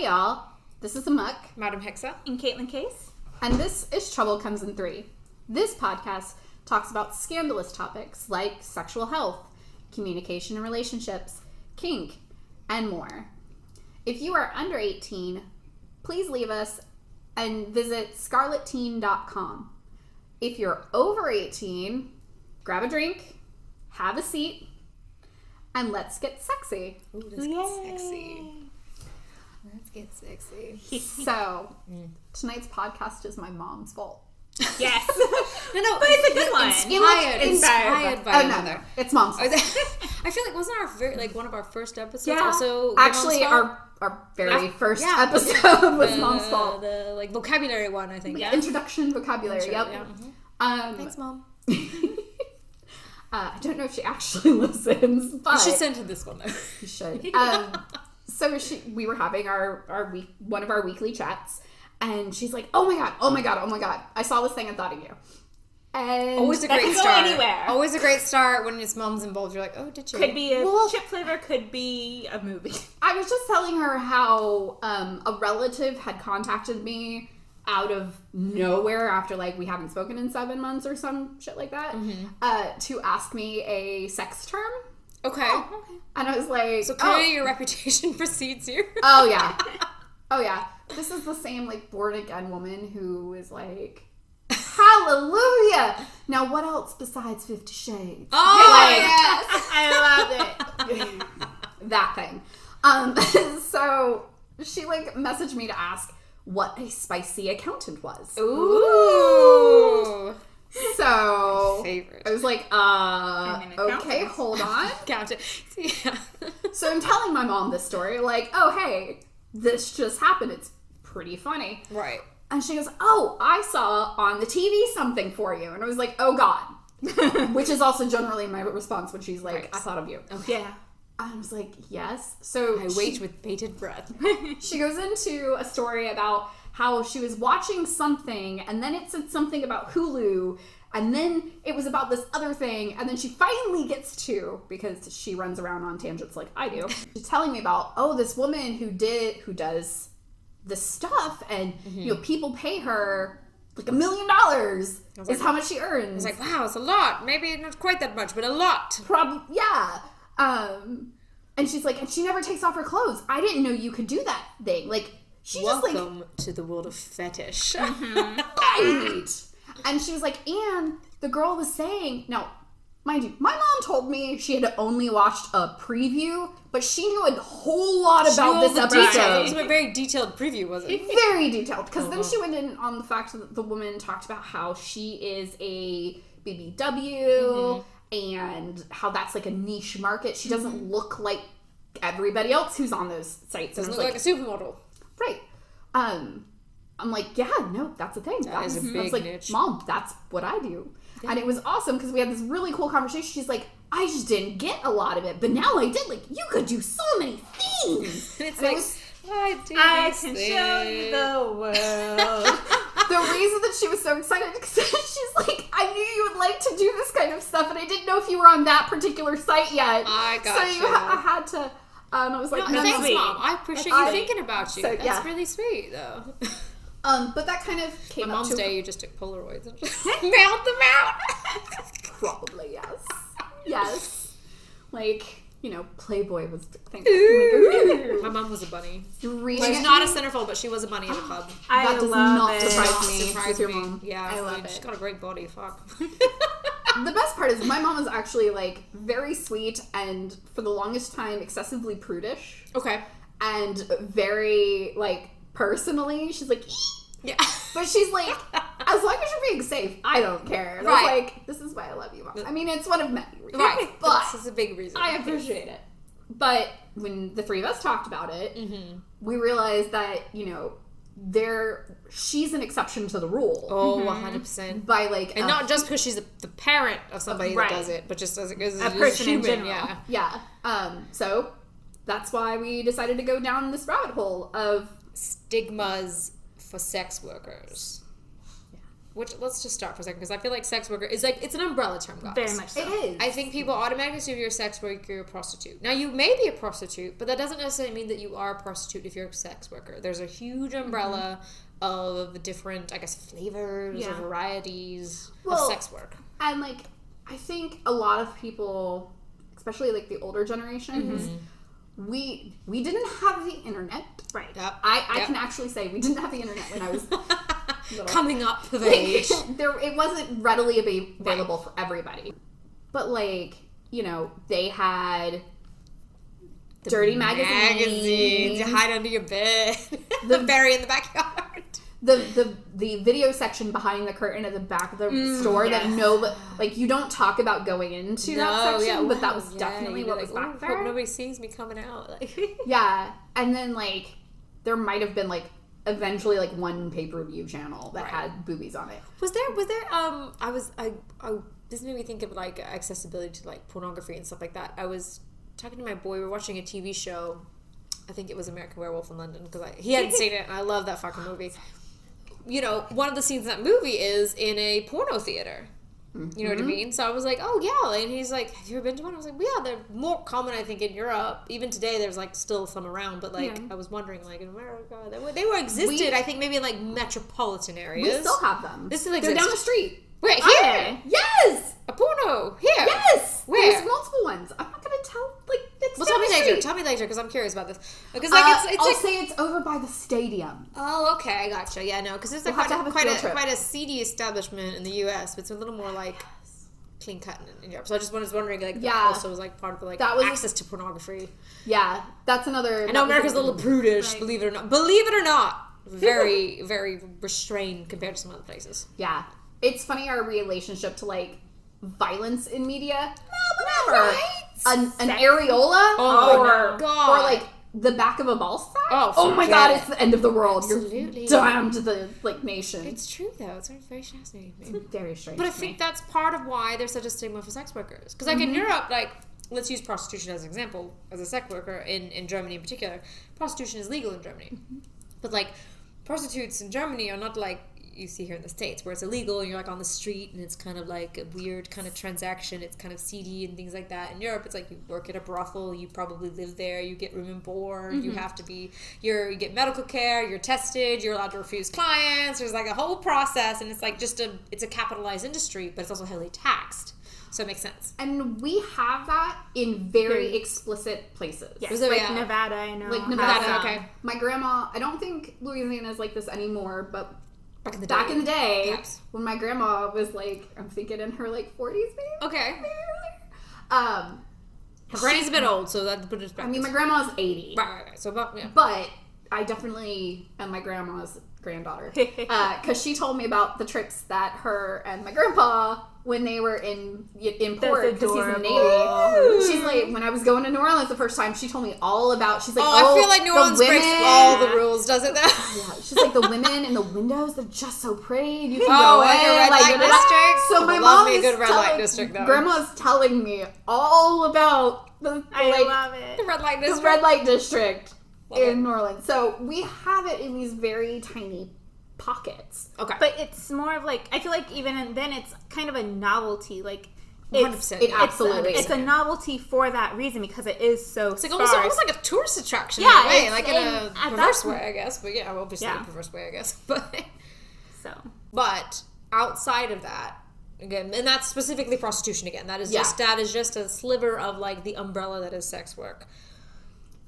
Hey y'all, this is Aemok, Madam Hexe, and kayce. And this is Trouble Comes in 3. This podcast talks about scandalous topics like sexual health, communication and relationships, kink, and more. If you are under 18, please leave us and visit scarletteen.com. If you're over 18, grab a drink, have a seat, and let's get sexy. Ooh, let's get sexy. Let's get sexy. So, tonight's podcast is my mom's fault. Yes. No, but it's a good one. Inspired by another. It's mom's fault. I feel like wasn't one of our first episodes Yeah. also Actually, our very first episode was mom's fault. The like vocabulary one, I think. Yeah. Introduction vocabulary. Yep. Yeah. Thanks, Mom. I don't know if she actually listens, but You should send her this one though. You should. So we were having one of our weekly chats, and she's like, "Oh my god! I saw this thing and thought of you." And always a that great can start. go anywhere. Always a great start when it's mom's involved. You're like, "Oh, did you?" Could be a chip flavor. Could be a movie. I was just telling her how a relative had contacted me out of nowhere after we haven't spoken in 7 months or some shit like that, to ask me a sex term. Okay. And I was like, so clearly your reputation precedes you. Oh yeah. This is the same born again woman who is like, hallelujah. Now what else besides 50 Shades? Oh yes. I love it. That thing. So she messaged me to ask what a spicy accountant was. Ooh. So favorite. I was like, okay, hold on. Accountant. Yeah. So I'm telling my mom this story, oh hey, this just happened. It's pretty funny. Right. And she goes, oh, I saw on the TV something for you. And I was like, oh God. Which is also generally my response when she's like, right. I thought of you. Okay. Yeah. I was like, yes. So I wait with bated breath. She goes into a story about how she was watching something, and then it said something about Hulu, and then it was about this other thing, and then she finally gets to, because she runs around on tangents like I do, she's telling me about, this woman who does this stuff, and people pay her $1 million is how much she earns. I was like, wow, it's a lot. Maybe not quite that much, but a lot. Yeah. And she's like, and she never takes off her clothes. I didn't know you could do that thing. Welcome to the world of fetish. Right. And she was like, and the girl was saying, now, mind you, my mom told me she had only watched a preview, but she knew a whole lot about this episode. It was a very detailed preview, wasn't it? Very detailed. Because then she went in on the fact that the woman talked about how she is a BBW, and how that's a niche market. She doesn't look like everybody else who's on those sites. Doesn't look like a supermodel. Right. I'm like, yeah, no, that's a thing. That is a big niche. Mom, that's what I do. Yeah. And it was awesome because we had this really cool conversation. She's like, I just didn't get a lot of it, but now I did. You could do so many things. And it's I can show you the world. The reason that she was so excited because she's like, I knew you would like to do this kind of stuff, and I didn't know if you were on that particular site yet. I got so I had to. I was like, no, thanks, sweet. Mom. I appreciate you thinking about you. So, That's really sweet, though. But that kind of came up up to... Day, you just took Polaroids and just mailed them out. Probably, yes. Yes. Playboy was the thing. My mom was a bunny. She's not a centerfold, but she was a bunny at a club. That does not surprise me. Surprise me. Mom. Yeah, I love it. She's got a great body. Fuck. The best part is my mom is actually very sweet and for the longest time excessively prudish. Okay. And very personally, she's like, yeah. But she's like, as long as you're being safe, I don't care. And I was like, this is why I love you, Mom. I mean, it's one of many reasons. Right. But this is a big reason. I appreciate it. But when the three of us talked about it, we realized that, she's an exception to the rule. Oh, 100%. By and not just because she's the parent of somebody that does it, but just as a person in general. Yeah. So that's why we decided to go down this rabbit hole of stigmas for sex workers. let's just start for a second, because I feel like sex worker is like, it's an umbrella term, guys. Very much so. It is. I think people automatically assume you're a sex worker, you're a prostitute. Now, you may be a prostitute, but that doesn't necessarily mean that you are a prostitute if you're a sex worker. There's a huge umbrella of different, I guess, flavors or varieties of sex work. And, like, I think a lot of people, especially, like, the older generations, we didn't have the internet. Right. Yep. I can actually say we didn't have the internet when I was little. Coming up of age. It wasn't readily available for everybody. But, like, you know, they had dirty magazines. You hide under your bed. Bury in the backyard. The video section behind the curtain at the back of the store that like, you don't talk about going into that section, but that was definitely what was back there. Hope nobody sees me coming out. Like, yeah, and then, like, there might have been, like, eventually, like, one pay-per-view channel that had boobies on it. Was there this made me think of, like, accessibility to, like, pornography and stuff like that. I was talking to my boy, we were watching a TV show, I think it was American Werewolf in London, because he hadn't seen it, and I love that fucking movie. You know, one of the scenes in that movie is in a porno theater. You know what I mean? So I was like, oh, yeah. And he's like, have you ever been to one? I was like, well, yeah, they're more common, I think, in Europe. Even today, there's, like, still some around. But, like, I was wondering, like, in America, they were existed, I think, maybe in, like, metropolitan areas. We still have them. They're down the street. Wait, here? Yes! A porno? Here? Yes! Where? There's multiple ones. I'm not going to tell, like, it's well, down the street. Tell me later, because I'm curious about this. Because, like, I'll say it's over by the stadium. Oh, okay, I gotcha. Yeah, no, because there's We'll quite a seedy establishment in the U.S., but it's a little more, like, clean cut in Europe. So I just was wondering, like, that also was, like, part of the, like, access to pornography. Yeah, that's another... I know America's a little prudish, believe it or not. Believe it or not! Very, very restrained compared to some other places. Yeah. It's funny, our relationship to, like, violence in media. Whatever. Right? An areola or like the back of a ball sack. Oh my god, it's the end of the world. Absolutely. You're damned to the, like, nation. It's true, though. It's very fascinating. It's very strange. But I think that's part of why there's such a stigma for sex workers. Because, like, in Europe, like, let's use prostitution as an example, as a sex worker in Germany in particular. Prostitution is legal in Germany. But, like, prostitutes in Germany are not like you see here in the States, where it's illegal and you're, like, on the street and it's kind of like a weird kind of transaction. It's kind of seedy and things like that. In Europe, it's like you work at a brothel, you probably live there, you get room and board, you have to be, you get medical care, you're tested, you're allowed to refuse clients. There's, like, a whole process, and it's like it's a capitalized industry, but it's also heavily taxed. So it makes sense. And we have that in very explicit places. Yes, like Nevada, I know. Like Nevada, okay. My grandma, I don't think Louisiana is like this anymore, but back in the day, perhaps, when my grandma was, like, I'm thinking in her, like, 40s, maybe? Okay. Maybe earlier. Her granny's a bit old, so that put it back. I mean, my grandma's 80. Right. So about, yeah. But I definitely am my grandma's granddaughter. Because she told me about the trips that her and my grandpa, when they were in port, because he's in the Navy. She's like, when I was going to New Orleans the first time, she told me all about, she's like, I feel like New Orleans breaks all the rules, doesn't it? Yeah, she's like, the women in the windows, they're just so pretty. You can go in. Like a red light district. So my mom is a good red light district, though. Grandma's telling me all about the love it. The red light district. The red light district in New Orleans. So we have it in these very tiny pockets. Okay. But it's more of, like, I feel like even then it's kind of a novelty. Like, 100%. It absolutely it's a novelty for that reason, because it is so it's like sparse. almost like a tourist attraction in a way, like in a perverse way, I guess. But yeah, obviously in a perverse way, I guess. But outside of that, again, and that's specifically prostitution again. That is just a sliver of, like, the umbrella that is sex work.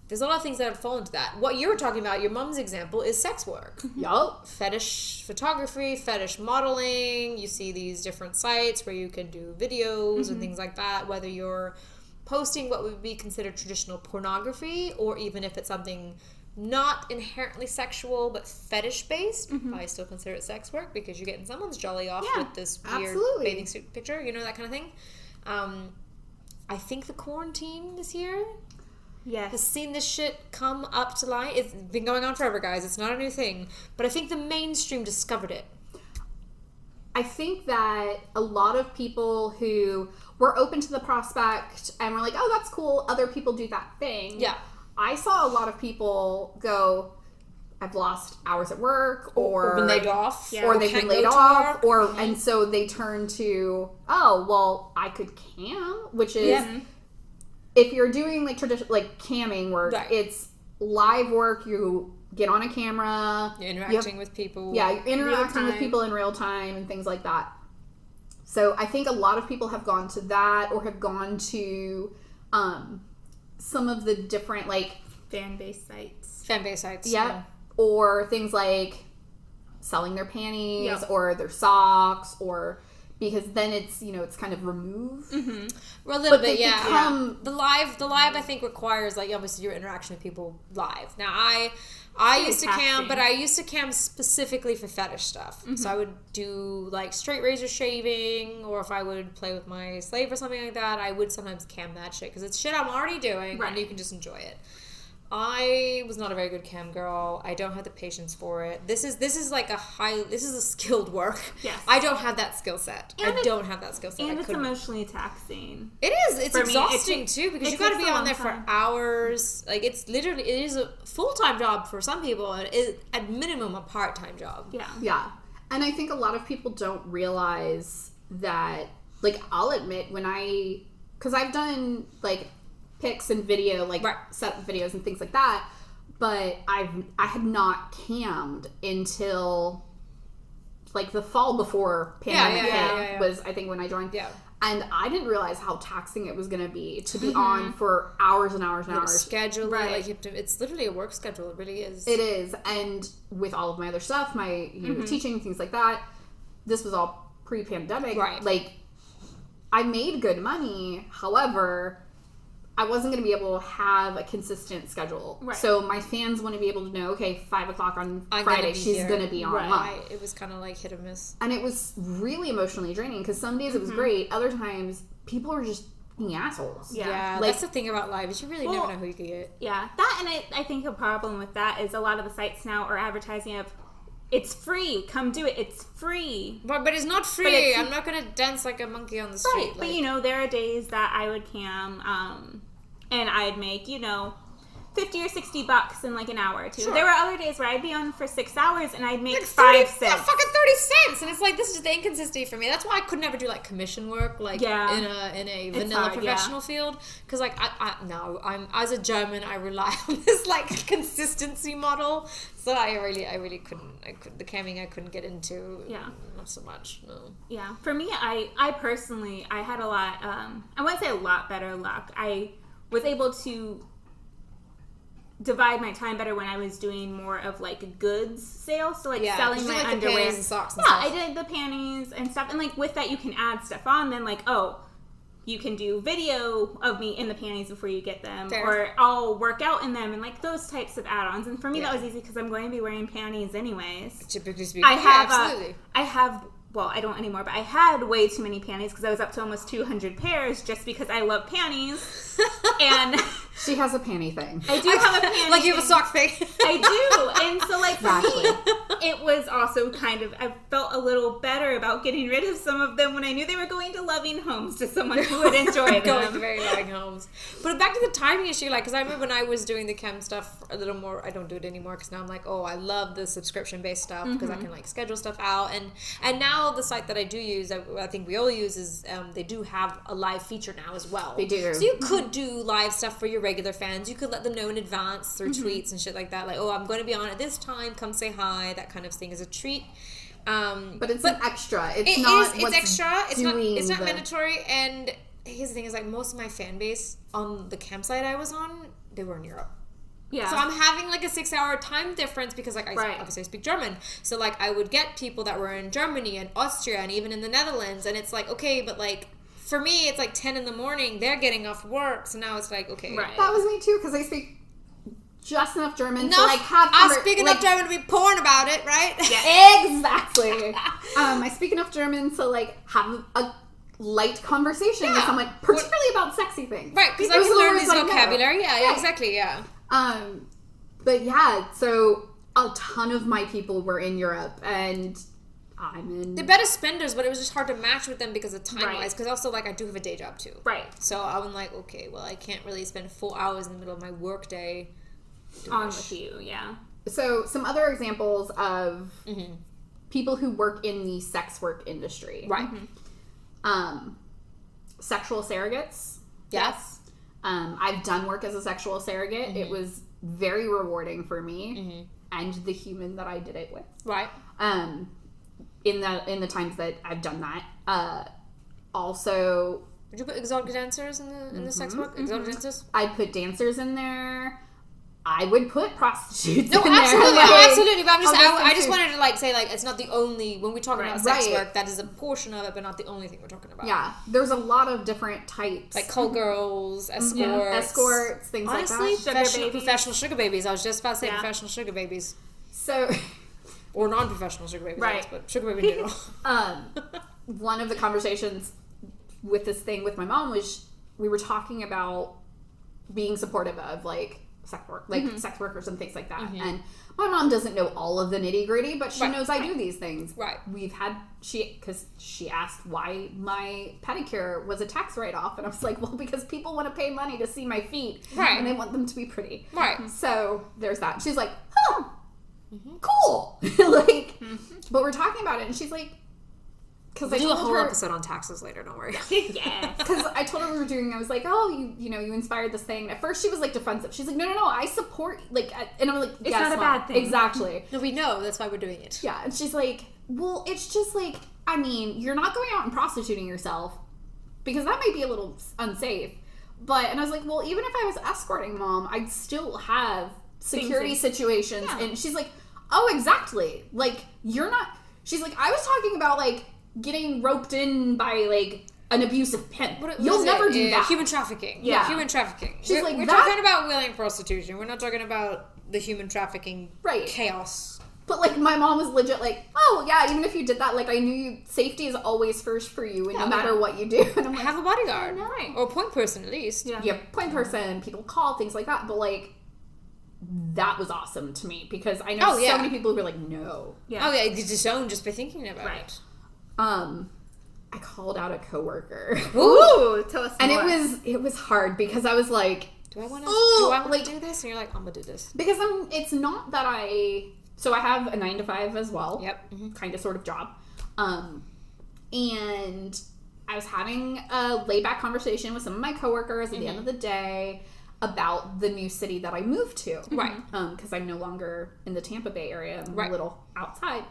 There's a lot of things that have fallen into that. What you were talking about, your mom's example, is sex work. Yup. Fetish photography, fetish modeling. You see these different sites where you can do videos and things like that, whether you're posting what would be considered traditional pornography, or even if it's something not inherently sexual but fetish-based, I still consider it sex work, because you're getting someone's jolly off with this weird bathing suit picture, you know, that kind of thing. I think the quarantine this year has seen this shit come up to light. It's been going on forever, guys. It's not a new thing. But I think the mainstream discovered it. I think that a lot of people who were open to the prospect and were like, oh, that's cool, other people do that thing. Yeah. I saw a lot of people go, I've lost hours at work, or been laid off, or they've been laid off, or and so they turn to, oh, well, I could cam, which is if you're doing like traditional like camming work, it's live work. You get on a camera, you're interacting with people. Yeah, you're interacting with people in real time and things like that. So I think a lot of people have gone to that, or have gone to some of the different like fan-based sites. Yeah. Or things like selling their panties or their socks, or because then it's, you know, it's kind of removed. Mm-hmm. Well, a little bit, become, The live I think requires like obviously your interaction with people live. Now I used to cam, but I used to cam specifically for fetish stuff. Mm-hmm. So I would do like straight razor shaving, or if I would play with my slave or something like that, I would sometimes cam that shit because it's shit I'm already doing, and you can just enjoy it. I was not a very good cam girl. I don't have the patience for it. This is a skilled work. Yes. I don't have that skill set. And it's emotionally taxing. It is. It's exhausting too, because you got to be on there for hours. Like it is a full-time job for some people, and it is at minimum a part-time job. Yeah. Yeah. And I think a lot of people don't realize that, like, I'll admit because I've done like pics and video, like set videos and things like that, but I had not cammed until like the fall before pandemic hit was I think when I joined. Yeah. And I didn't realize how taxing it was going to be on for hours and hours and hours. Schedule, like you have to, it's literally a work schedule. It really is. It is, and with all of my other stuff, my teaching, things like that, this was all pre-pandemic. Right. Like, I made good money, however, I wasn't going to be able to have a consistent schedule. Right. So my fans want to be able to know, okay, 5 o'clock on Friday, she's going to be on live. It was kind of like hit or miss. And it was really emotionally draining, because some days it was great. Other times, people were just being assholes. Yeah, like, that's the thing about live, is you really never know who you can get. Yeah, that, and I think a problem with that is a lot of the sites now are advertising of, it's free, come do it, it's free. But it's not free. I'm not going to dance like a monkey on the street. Right, but you know, there are days that I would cam, and I'd make, you know, $50 or $60 in like an hour or two. Sure. There were other days where I'd be on for 6 hours and I'd make like 5 cents. Yeah, fucking 30 cents. And it's like, this is the inconsistency for me. That's why I could never do like commission work, like in a vanilla professional field. Because like, I'm as a German, I rely on this like consistency model. So I really couldn't. The camming I couldn't get into. Yeah. Not so much. No. Yeah. For me, I personally, I had a lot, I wouldn't say a lot better luck. I was able to divide my time better when I was doing more of like goods sales, so like selling my underwear and socks and stuff. I did the panties and stuff, and like with that you can add stuff on. Then like, oh, you can do video of me in the panties before you get them. Fair. Or I'll work out in them, and like those types of add-ons. And for me that was easy because I'm going to be wearing panties anyways. Typically speaking, absolutely. Well, I don't anymore, but I had way too many panties because I was up to almost 200 pairs just because I love panties. And she has a panty thing. I do have a panty like you have a sock thing. I do. And so like for me, it was also kind of, I felt a little better about getting rid of some of them when I knew they were going to loving homes, to someone who would enjoy them. Going to very loving homes. But back to the timing issue, like, because I remember when I was doing the chem stuff a little more, I don't do it anymore because now I'm like, oh, I love the subscription-based stuff because I can like schedule stuff out. And now the site that I do use, I think we all use, is they do have a live feature now as well. They do. So you could do live stuff for your regular fans. You could let them know in advance through tweets and shit like that. Like, oh, I'm going to be on at this time. Come say hi. That kind of thing is a treat. But it's an extra. It's extra. It's not mandatory. And here's the thing: is like most of my fan base on the campsite I was on, they were in Europe. Yeah. So I'm having like a 6-hour time difference because like obviously I speak German. So like I would get people that were in Germany and Austria and even in the Netherlands, and it's like, okay, but like for me it's like 10 in the morning, they're getting off work, so now it's like, okay. Right. That was me too, because I speak just enough German to like have I speak enough German to be porn about it, right? Yeah, exactly. I speak enough German to like have a light conversation with someone, particularly about sexy things. Right, because I can learn this vocabulary. Yeah, exactly, yeah. But yeah, so a ton of my people were in Europe, and I'm in... They're better spenders, but it was just hard to match with them because of time-wise, because also, like, I do have a day job, too. Right. So I'm like, okay, well, I can't really spend 4 hours in the middle of my work day on with you, yeah. So some other examples of people who work in the sex work industry. Right. Sexual surrogates. Yes. I've done work as a sexual surrogate. It was very rewarding for me and the human that I did it with. Right. In the times that I've done that. Also, Would you put exotic dancers in the sex work? Exotic dancers? I'd put dancers in there. I would put prostitutes No, in absolutely, there. Like, absolutely. But I'm just, I'll I just wanted to like say like it's not the only when we talk about sex Right. work, that is a portion of it, but not the only thing we're talking about. Yeah, there's a lot of different types. Like call girls, escorts, Escorts, things honestly, like that. professional sugar babies. I was just about to say professional sugar babies. So, or non-professional sugar babies, Right. but sugar baby in general. one of the conversations with this thing with my mom was we were talking about being supportive of like sex work, like sex workers and things like that. And my mom doesn't know all of the nitty gritty, but she knows I do these things. Right. Because she asked why my pedicure was a tax write-off, and I was like, well, because people want to pay money to see my feet, Right. and they want them to be pretty, Right. So there's that. She's like, huh, cool, like, but we're talking about it, and she's like, because I We'll do a told whole her, episode on taxes later. Don't worry. Yeah. because I told her we were doing, I was like, oh, you inspired this thing. At first she was like defensive. She's like, no, I support, like, and I'm like, It's yes, not a Mom. bad thing. Exactly. No, we know that's why we're doing it. Yeah, and she's like, well, it's just like, I mean, you're not going out and prostituting yourself because that might be a little unsafe. But, and I was like, well, even if I was escorting Mom, I'd still have security situations. Yeah. And she's like, oh, exactly. Like, you're not, she's like, I was talking about like getting roped in by like an abusive pimp. You'll never do that. Human trafficking. Yeah. Human trafficking. She's we're like, we're that- talking about willing prostitution. We're not talking about the human trafficking chaos. But like my mom was legit like, oh yeah, even if you did that, like I knew safety is always first for you, and no matter what you do. And I'm like, Have a bodyguard. Right. Or a point person at least. Yeah, point person, people call, things like that. But like, that was awesome to me because I know so many people who were like, no. Yeah. Oh yeah, you disown just by thinking about Right. it. I called out a coworker. Ooh, tell us And more. it was hard because I was like, Do I want like, to do this? And you're like, I'm gonna do this. because it's not that I have a 9-to-5 as well. Yep. Kind of sort of job. And I was having a laid back conversation with some of my coworkers at the end of the day about the new city that I moved to. Right. Because I'm no longer in the Tampa Bay area. I'm Right. a little outside.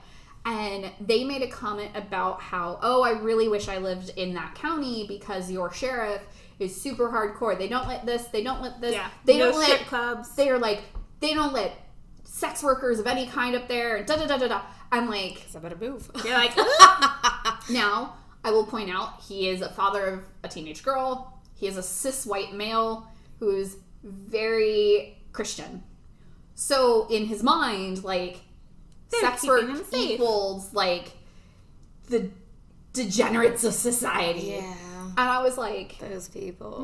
And they made a comment about how, oh, I really wish I lived in that county because your sheriff is super hardcore. They don't let this. They don't let this. Yeah. They No don't let strip clubs. They're like, they don't let sex workers of any kind up there. And da da da da da. I'm like, So I better move. You're like, now I will point out he is a father of a teenage girl. He is a cis white male who is very Christian. So in his mind, like, They're sex keeping work them safe. equals like the degenerates of society. Yeah. And I was like, Those people.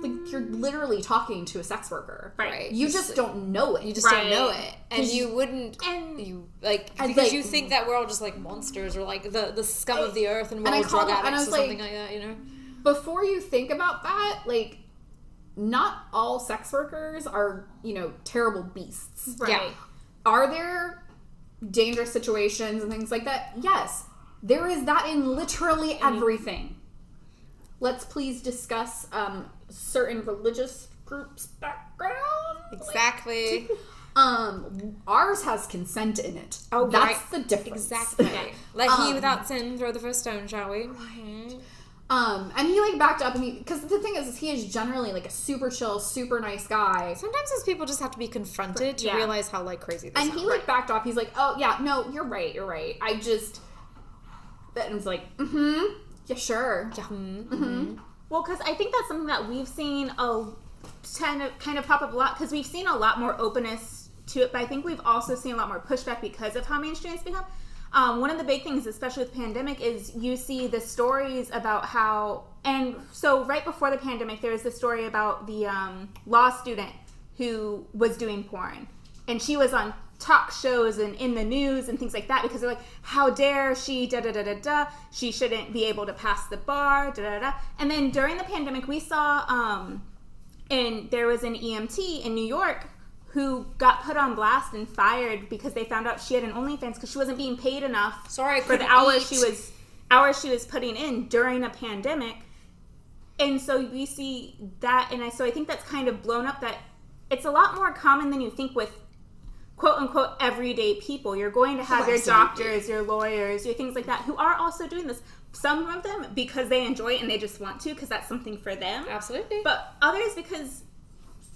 like you're literally talking to a sex worker. Right. You just don't know it. You just Right. don't know it. And 'Cause you wouldn't and- you like And, because like- you think that we're all just like monsters or like the scum of the earth and we're And I all called drug him, and I addicts or was something like- like that, you know? Before you think about that, like, not all sex workers are, terrible beasts. right. Yeah. Are there dangerous situations and things like that? Yes. There is that in literally everything. Let's please discuss certain religious groups' background. Exactly. Ours has consent in it. Oh, That's right. the difference. Exactly. Let he without sin throw the first stone, shall we? And he like backed up, and because the thing is he is generally like a super chill, super nice guy. Sometimes those people just have to be confronted to Yeah. realize how like crazy they And sound. he like backed off. He's like, "Oh yeah, no, you're right. I just," and I was like, yeah, sure." Well, because I think that's something that we've seen kind of pop up a lot because we've seen a lot more openness to it, but I think we've also seen a lot more pushback because of how mainstream it's become. One of the big things, especially with the pandemic, is you see the stories about how, and so right before the pandemic, there was the story about the law student who was doing porn, and she was on talk shows and in the news and things like that because they're like, how dare she, da da da da da, she shouldn't be able to pass the bar, da da da. And then during the pandemic, we saw, and there was an EMT in New York who got put on blast and fired because they found out she had an OnlyFans because she wasn't being paid enough for the hours she was putting in during a pandemic. And so we see that, and so I think that's kind of blown up, that it's a lot more common than you think with quote-unquote everyday people. You're going to have your doctors, your lawyers, your things like that, who are also doing this. Some of them because they enjoy it and they just want to, because that's something for them. Absolutely. But others because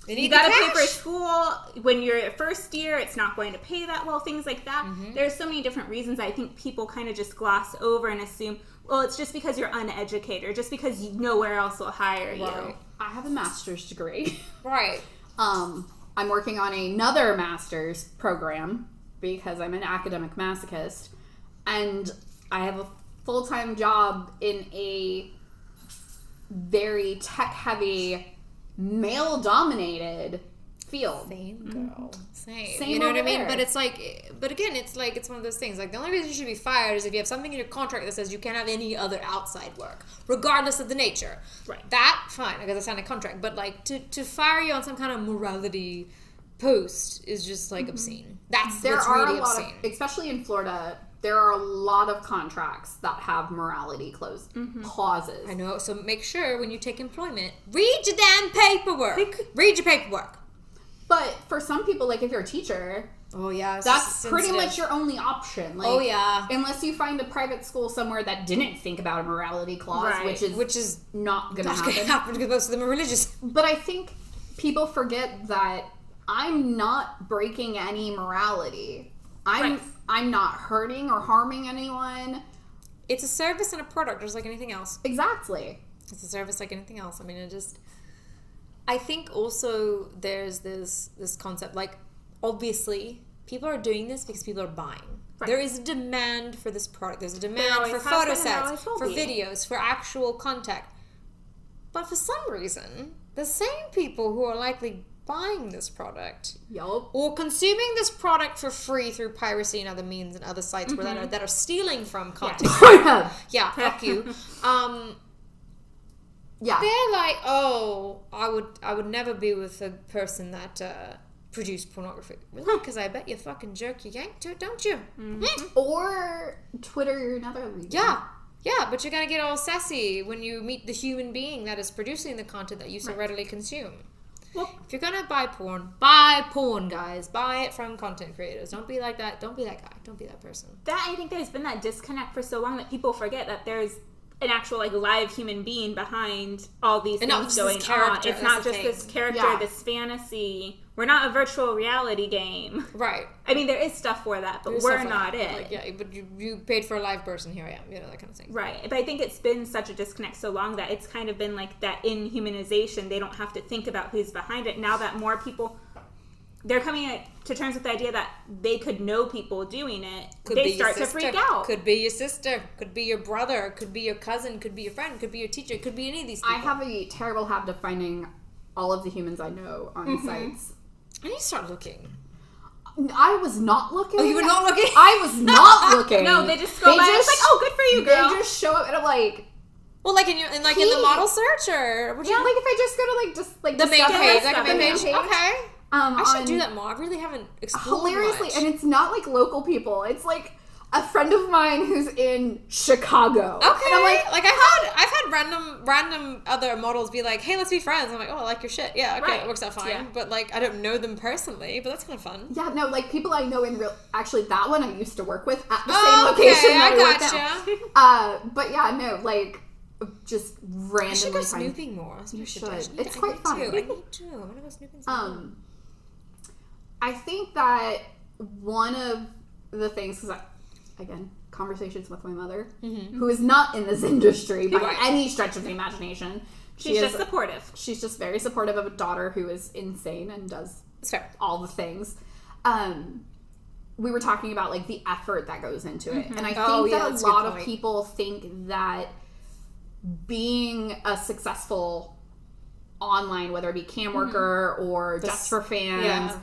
you got to pay for school. When you're a first year, it's not going to pay that well, things like that. Mm-hmm. There's so many different reasons I think people kind of just gloss over and assume, well, it's just because you're uneducated, or just because nowhere else will hire you. I have a master's degree. Right. I'm working on another master's program because I'm an academic masochist, and I have a full-time job in a very tech-heavy, male-dominated field. Same, girl. Same. Same You know what I over mean? there. But it's like, but again, it's like, it's one of those things. Like, the only reason you should be fired is if you have something in your contract that says you can't have any other outside work, regardless of the nature. Right. That, fine, because I signed a contract. But, like, to fire you on some kind of morality post is just, like, obscene. That's really obscene. Especially in Florida, there are a lot of contracts that have morality clauses. I know, so make sure when you take employment, read your damn paperwork. Read your paperwork. But for some people, like if you're a teacher, oh yeah, that's pretty much your only option. Like, oh yeah, unless you find a private school somewhere that didn't think about a morality clause, right. which is not going to happen. Because most of them are religious. But I think people forget that I'm not breaking any morality. I'm not hurting or harming anyone. It's a service and a product, just like anything else. Exactly. It's a service like anything else. I mean, I think also there's this concept, like, obviously, people are doing this because people are buying. Right. There is a demand for this product. There's a demand for photo sets, for videos, for actual content. But for some reason, the same people who are likely buying this product or consuming this product for free through piracy and other means and other sites that are stealing from content. Yeah, fuck you. Yeah. They're like, oh, I would never be with a person that produced pornography. Really? Because I bet you fucking jerk you yank to it, don't you? Mm-hmm. Or Twitter, another reason. Yeah, but you're going to get all sassy when you meet the human being that is producing the content that you so readily consume. Well, if you're going to buy porn, guys. Buy it from content creators. Don't be like that. Don't be that guy. Don't be that person. I think there's been that disconnect for so long that people forget that there's an actual, like, live human being behind all these things going on. It's not just this character, this fantasy. We're not a virtual reality game. Right. I mean, there is stuff for that, but we're not it. Like, yeah, but you paid for a live person. Here I am. You know, that kind of thing. Right. But I think it's been such a disconnect so long that it's kind of been like that inhumanization. They don't have to think about who's behind it. Now that more people, they're coming to terms with the idea that they could know people doing it, they start to freak out. Could be your sister, could be your brother, could be your cousin, could be your friend, could be your teacher, could be any of these people. I have a terrible habit of finding all of the humans I know on sites. I need to start looking. I was not looking. Oh, you were not looking? I was not looking. No, they just go by. It's like, oh, good for you, girl. They just show up and I'm like, well, like in the model search, or would you like if I just go to the main page, like a main page. Okay. I should do that more. I really haven't explored hilariously, much. And it's not like local people. It's like a friend of mine who's in Chicago. Okay. And I'm like I've had random other models be like, hey, let's be friends. I'm like, oh, I like your shit. Yeah, okay, it works out fine. Yeah. But like, I don't know them personally, but that's kind of fun. Yeah, no, like people I know in real. Actually, that one I used to work with at the same location. I gotcha. But yeah, no, like. Just randomly. I should go snooping more. You should. It's quite fun. I need to. I want to go snooping. I think that one of the things, because again, conversations with my mother, who is not in this industry by any stretch of the imagination. She's just supportive. She's just very supportive of a daughter who is insane and does all the things. We were talking about like the effort that goes into it, and I think that a lot of people think that being a successful online, whether it be cam worker or just for fans,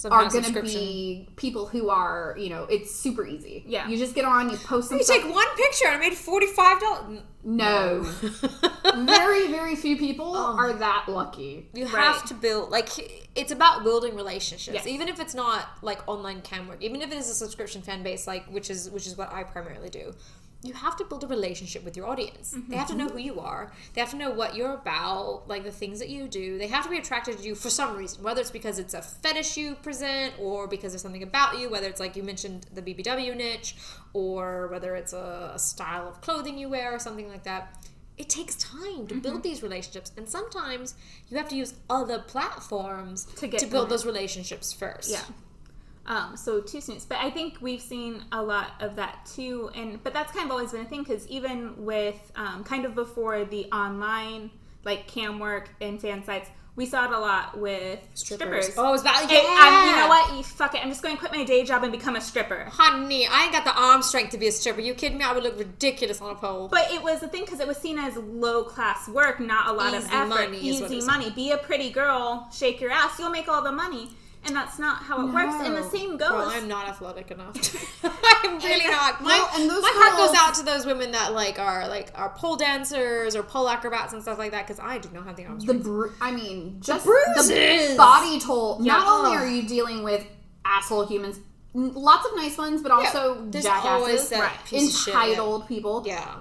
are going to be people who are, you know, it's super easy. Yeah. You just get on, you post some You take one picture and I made $45. No. Very, very few people are that lucky. You have to build, like, it's about building relationships. Yes. Even if it's not, like, online cam work. Even if it is a subscription fan base, like, which is what I primarily do. You have to build a relationship with your audience. They have to know who you are. They have to know what you're about, like the things that you do. They have to be attracted to you for some reason, whether it's because it's a fetish you present or because there's something about you, whether it's like you mentioned the BBW niche or whether it's a style of clothing you wear or something like that. It takes time to build these relationships, and sometimes you have to use other platforms to build those relationships first. Yeah. So 2 snoots, but I think we've seen a lot of that too, but that's kind of always been a thing, because even with kind of before the online like cam work and fan sites, we saw it a lot with strippers. Oh, it was about, You know what? Fuck it. I'm just going to quit my day job and become a stripper. Honey, I ain't got the arm strength to be a stripper. You kidding me? I would look ridiculous on a pole. But it was the thing, because it was seen as low class work, not a lot of effort. Easy money. Be a pretty girl, shake your ass, you'll make all the money. And that's not how it works. And the same goes. Well, I'm not athletic enough. I'm really not. My heart goes out to those women that are pole dancers or pole acrobats and stuff like that, because I do not have the arms. Just the body toll. Yeah. Not only are you dealing with asshole humans, lots of nice ones, but also jackasses, entitled people. Yeah.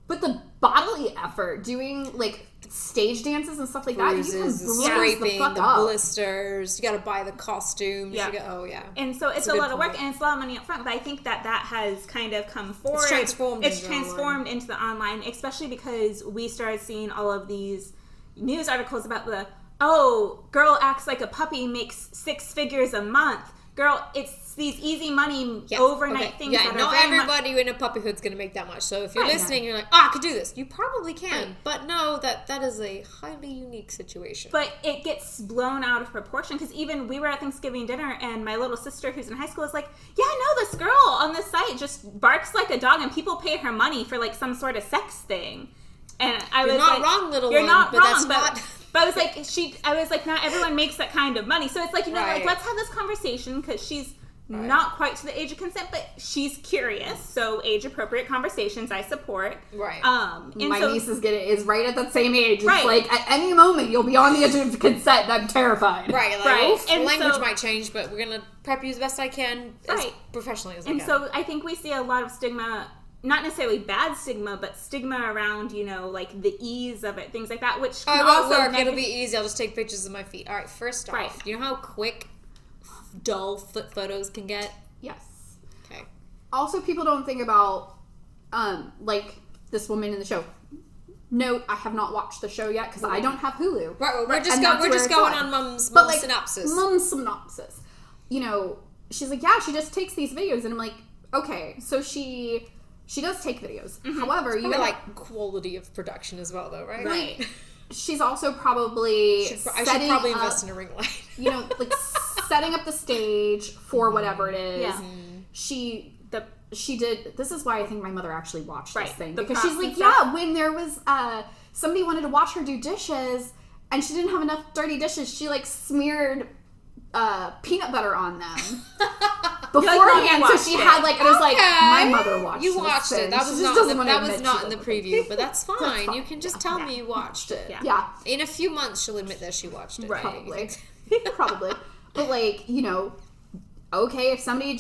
But the bodily effort, doing like stage dances and stuff like Bruises, that, you can bruise scraping, the fuck the up. blisters. You got to buy the costumes. Yeah. And so it's a lot of work, and it's a lot of money up front. But I think that has kind of come forward. It's transformed into the online, especially because we started seeing all of these news articles about girl acts like a puppy, makes 6 figures a month. Girl, it's these easy money overnight things. Yeah, not everybody in a puppyhood's going to make that much. So if you're listening, you're like, I could do this. You probably can. Right. But know that is a highly unique situation. But it gets blown out of proportion, because even we were at Thanksgiving dinner, and my little sister who's in high school is like, yeah, I know this girl on this site just barks like a dog, and people pay her money for like some sort of sex thing. And You're not wrong, little one. You're not but wrong, that's But I was like, not everyone makes that kind of money. So it's like, like, let's have this conversation, because she's not quite to the age of consent, but she's curious. So age-appropriate conversations I support. Right. My niece is right at that same age. It's like, at any moment, you'll be on the edge of consent, and I'm terrified. Right. Like, and language might change, but we're going to prep you as best I can, as professionally as I can. And so I think we see a lot of stigma, not necessarily bad stigma, but stigma around, like the ease of it, things like that, which can also work. It'll be easy. I'll just take pictures of my feet. All right, first off, you know how quick dull foot photos can get? Yes. Okay. Also, people don't think about, like this woman in the show. Note, I have not watched the show yet because I don't have Hulu. Right, well, we're just going on Mum's synopsis. Mum's synopsis. She's like, yeah, she just takes these videos, and I'm like, okay, so she does take videos. Mm-hmm. However, you like quality of production as well, though, right? Right. She's also probably I should probably invest in a ring light. Like setting up the stage for whatever it is. Yeah. She did. This is why I think my mother actually watched this thing, because she's like, when there was somebody wanted to watch her do dishes and she didn't have enough dirty dishes, she like smeared peanut butter on them beforehand, so she had like, it was like, my mother watched you watched this it. That was not in the preview, but that's fine. You can just tell me you watched it. Yeah. In a few months, she'll admit that she watched it. Right. Probably. But like, okay, if somebody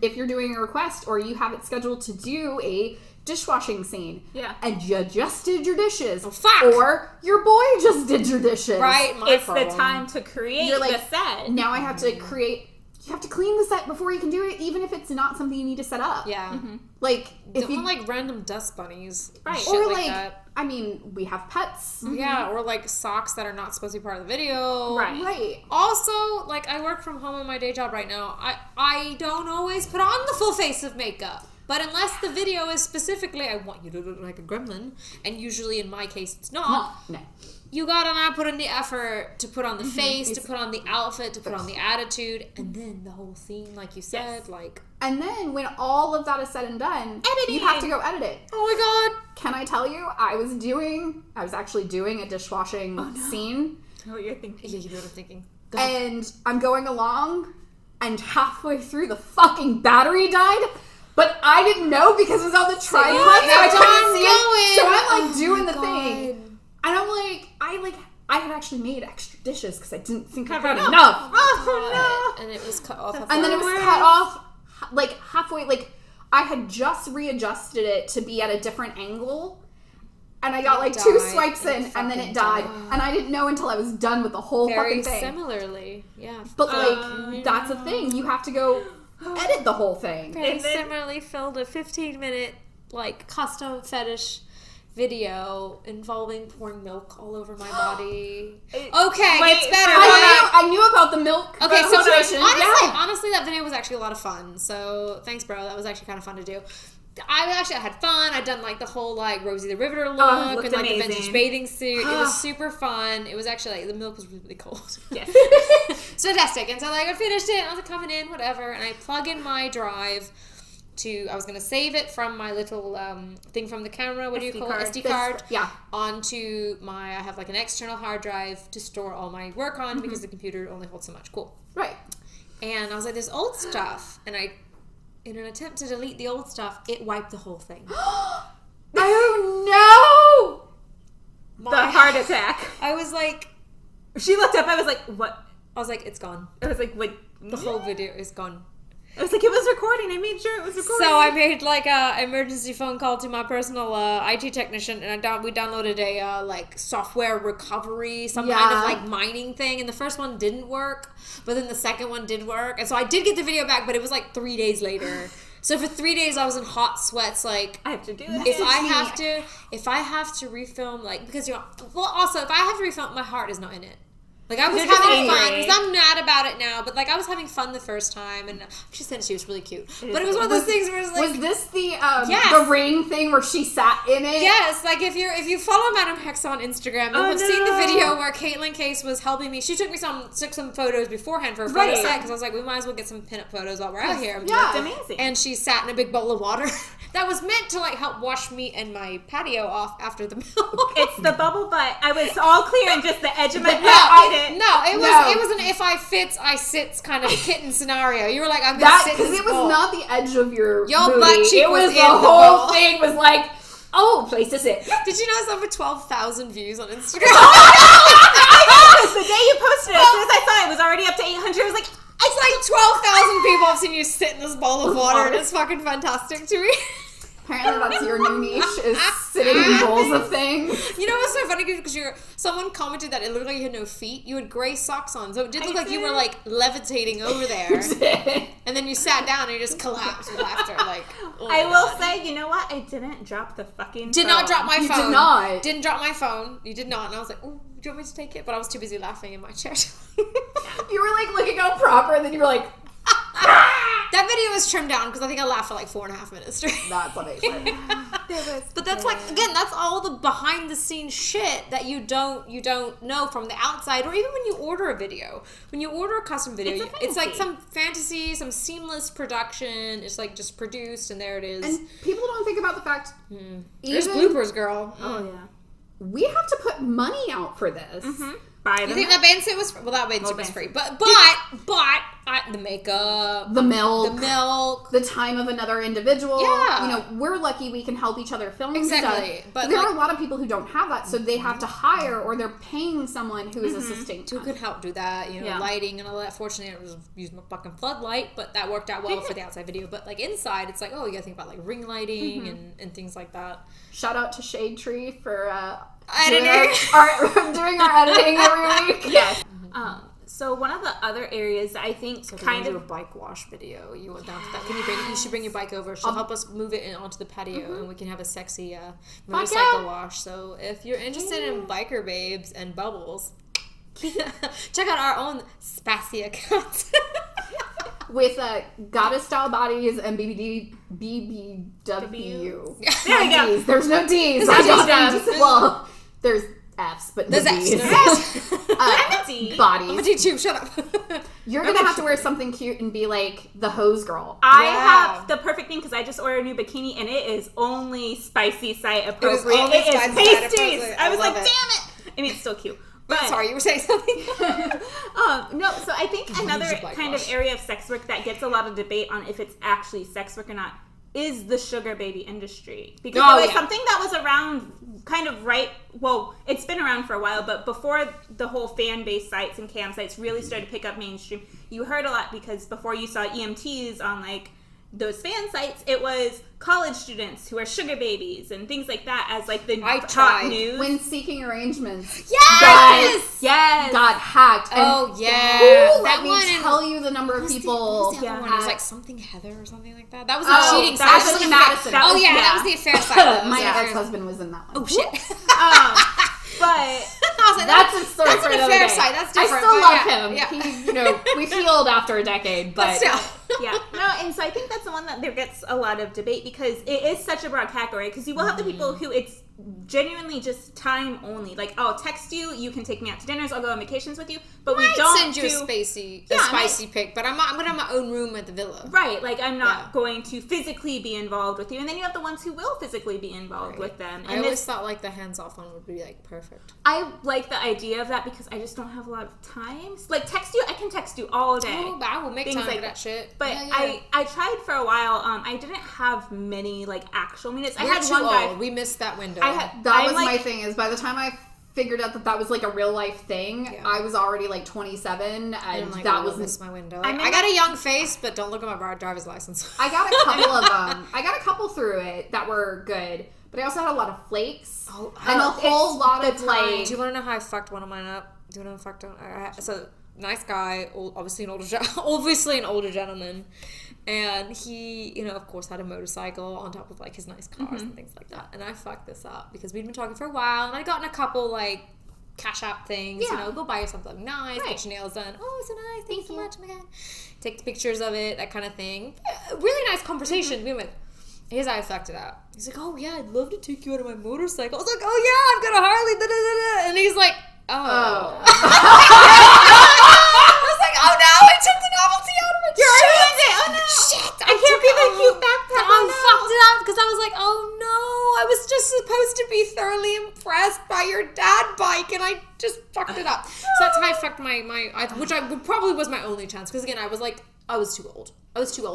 if you're doing a request or you have it scheduled to do a dishwashing scene, and you just did your dishes, or your boy just did your dishes, right? It's the time to create the set. Now I have to create. You have to clean the set before you can do it, even if it's not something you need to set up. Yeah. Mm-hmm. Like, if you like random dust bunnies, right? Shit or like that. I mean, we have pets. Mm-hmm. Yeah, or like socks that are not supposed to be part of the video. Right. Also, like, I work from home in my day job right now. I don't always put on the full face of makeup. But unless the video is specifically, I want you to look like a gremlin, and usually in my case it's not. No. You gotta now put in the effort to put on the face, to put on the outfit, to put on the attitude, and then the whole scene, like you said, like... And then when all of that is said and done, editing. You have to go edit it. Oh my god! Can I tell you, I was actually doing a dishwashing scene. I know what you're thinking. Yeah, you know what I'm thinking. And I'm going along, and halfway through the fucking battery died. But I didn't know because it was on the tripod, so I couldn't see it. So I'm like doing the thing, and I'm like, I had actually made extra dishes because I didn't think I had enough. Oh, no. And it was cut off. And then it was cut off like halfway. Like I had just readjusted it to be at a different angle, and I got like 2 swipes in, and then it died. And I didn't know until I was done with the whole fucking thing. Very similarly, yeah. But like that's a thing. You have to go edit the whole thing. Very similarly filmed a 15-minute like custom fetish video involving pouring milk all over my body. Okay, it's better. I knew about the milk situation. Honestly, that video was actually a lot of fun. So thanks, bro. That was actually kind of fun to do. I had fun. I'd done like the whole like Rosie the Riveter look and like amazing. the vintage bathing suit. It was super fun. It was actually like the milk was really cold. Yes. It's fantastic. And so like I finished it. I was like coming in, whatever, and I plug in my drive to. I was gonna save it from my little thing from the camera. What do you call it? SD card. Yeah. Onto my. I have like an external hard drive to store all my work on because the computer only holds so much. Cool. Right. And I was like, there's old stuff, and in an attempt to delete the old stuff, it wiped the whole thing. Oh no! The heart attack. I was like... She looked up, I was like, what? I was like, it's gone. I was like, what? The whole video is gone. I was like, it was recording. I made sure it was recording. So I made like a emergency phone call to my personal IT technician, and we downloaded a like software recovery, some kind of like mining thing. And the first one didn't work, but then the second one did work. And so I did get the video back, but it was like 3 days later. So for 3 days I was in hot sweats. Like I have to do it. If I have to refilm, like because also if I have to refilm, my heart is not in it. Like, I was having fun, because I'm mad about it now, but, like, I was having fun the first time, and she said she was really cute. But it was one of those things where it was like... Was this the ring thing where she sat in it? Yes, like, if you follow Madam Hexe on Instagram, you'll have seen the video where kayce was helping me. She took some photos beforehand for a photo set, because I was like, we might as well get some pinup photos while we're out here. Yeah, it's amazing. And she sat in a big bowl of water. That was meant to, like, help wash me and my patio off after the milk. It's the bubble butt. I was all clear on just the edge of my butt. It was an if I fits, I sits kind of kitten scenario. You were like, I'm going to sit in this because it was not the edge of your booty. Butt cheek it was in the whole thing was like, place to sit. Did you know it's over 12,000 views on Instagram? I know, the day you posted it, as soon as I saw it, it was already up to 800. I was like, it's like 12,000 people have seen you sit in this bowl of water, and it's fucking fantastic to me. Apparently that's your new niche, is sitting in bowls of things. You know what's so funny? Because someone commented that it looked like you had no feet. You had gray socks on, so it did look like you were like levitating over there. And then you sat down and you just collapsed with laughter. Like, I will say, you know what? I didn't drop the fucking phone. Not drop my phone. You did not. Didn't drop my phone. You did not. And I was like, oh, do you want me to take it? But I was too busy laughing in my chair. You were like looking all proper, and then you were like... That video was trimmed down because I think I laughed for like 4.5 minutes straight. That's amazing. But that's like, again, that's all the behind the scenes shit that you don't know from the outside, or even when you order a video. When you order a custom video, it's like some fantasy, some seamless production. It's like just produced and there it is. And people don't think about the fact there's bloopers, girl. Oh yeah. We have to put money out for this. Mm-hmm. You think that band suit was free? Well, that band suit was free. But the makeup, the milk, the time of another individual. Yeah. You know, we're lucky we can help each other film exactly. stuff. But there are a lot of people who don't have that, so they have to hire or they're paying someone who is assisting who could help do that. You know, lighting and all that. Fortunately, I was using my fucking floodlight, but that worked out well for the outside video. But like inside, it's like, oh, you gotta think about like ring lighting and things like that. Shout out to Shade Tree for editing. doing our editing every week. Yes. So one of the other areas I think kind of do a bike wash video. You went down to that. You should bring your bike over. She'll help us move it onto the patio, and we can have a sexy motorcycle wash. So if you're interested in biker babes and bubbles, check out our own Spassy account. With goddess style bodies and BBW. There we go. D's. There's no D's. Well, there's F's, but there's D's. Bodies. I'm a D2, shut up. You're gonna have to wear something cute and be like the hose girl. I have the perfect thing because I just ordered a new bikini and it is only spicy site appropriate. It is pasties. I was like, damn it. I mean, it's still cute. Sorry, you were saying something. No, so I think another kind of area of sex work that gets a lot of debate on if it's actually sex work or not is the sugar baby industry. Because it was something that was around kind of it's been around for a while, but before the whole fan-based sites and cam sites really started to pick up mainstream, you heard a lot because before you saw EMTs on like those fan sites, it was college students who are sugar babies and things like that as like the top news. When Seeking Arrangements got hacked. And let me tell you the number of people. It was like something Heather or something like that. That was the cheating site. That was Madison. That was the affair site. My ex-husband was in that one. Oh shit. But I was like, that's a story for another day. Site. That's different. I still love him. Yeah. He, we healed after a decade, but still. And so I think that's the one that there gets a lot of debate because it is such a broad category. Because you will have the people who it's genuinely just time only. Like, I'll text you can take me out to dinners, I'll go on vacations with you, but we don't send you a spicy pic. But I'm gonna have my own room at the villa. Right, like I'm not going to physically be involved with you. And then you have the ones who will physically be involved with them. And I always thought like the hands-off one would be like perfect. I like the idea of that because I just don't have a lot of time. Like I can text you all day. Oh, but I will make things time like for that shit. But I tried for a while. I didn't have many like actual minutes. I had one guy. We missed that window. That was my thing. Is by the time I figured out that was like a real life thing, I was already like 27, and that was my window. Like, I got a young face, but don't look at my driver's license. I got a couple of them. I got a couple through it that were good, but I also had a lot of flakes and a whole lot of like. Do you want to know how I fucked one of mine up? Do you want to know how I fucked one? So nice guy, obviously an older gentleman. And he, of course, had a motorcycle on top of, like, his nice cars and things like that. And I fucked this up because we'd been talking for a while. And I'd gotten a couple, like, cash app things. Go buy yourself something nice. Get your nails done. Oh, so nice. Thanks so much. Oh, my God. Take pictures of it, that kind of thing. Really nice conversation. We went, here's how I fucked it up. He's like, oh, yeah, I'd love to take you out of my motorcycle. I was like, oh, yeah, I've got a Harley. Da, da, da, da. And he's like, oh. I was like, oh, no, I took the novelty out of it. You're ruined it. Oh, no. Shit, I can't be the cute backpack. I fucked it up because I was like, oh no, I was just supposed to be thoroughly impressed by your dad bike and I just fucked it up. So that's how I fucked which probably was my only chance because again, I was too old.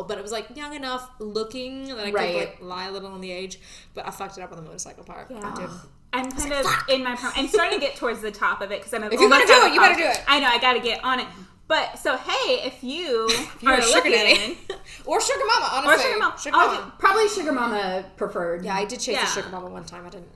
But it was like young enough looking that I could like lie a little on the age, but I fucked it up on the motorcycle part. Yeah. I did. I'm kind of in my I'm starting to get towards the top of it because I'm if you're gonna do it, you better do it. I know, I gotta get on it. But so hey, if you are a sugar daddy or sugar mama, honestly, sugar mama. Probably sugar mama preferred. Yeah, I did chase a sugar mama one time. I didn't.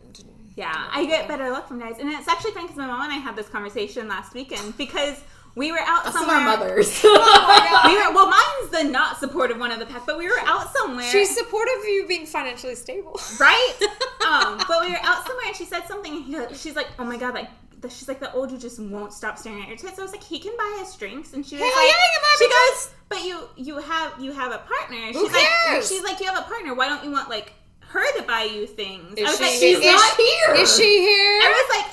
Yeah, I get better luck from guys, and it's actually funny because my mom and I had this conversation last weekend because we were out somewhere. Our mothers. Oh well, mine's the not supportive one of the pack, but we were out somewhere. She's supportive of you being financially stable, right? But we were out somewhere, and she said something. And she's like, "Oh my God, like." She's like, the old you just won't stop staring at your tits. I was like, he can buy us drinks, and she was she goes, but you have a partner. She's like, you have a partner. Why don't you want like her to buy you things? I was like, she's not here. Is she here? I was like,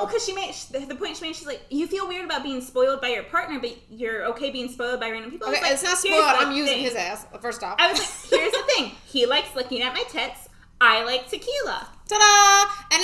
because she made the point she made. She's like, you feel weird about being spoiled by your partner, but you're okay being spoiled by random people. Okay, like, it's not spoiled. I'm using his ass. First off, I was like, here's the thing. He likes looking at my tits. I like tequila. Ta-da! And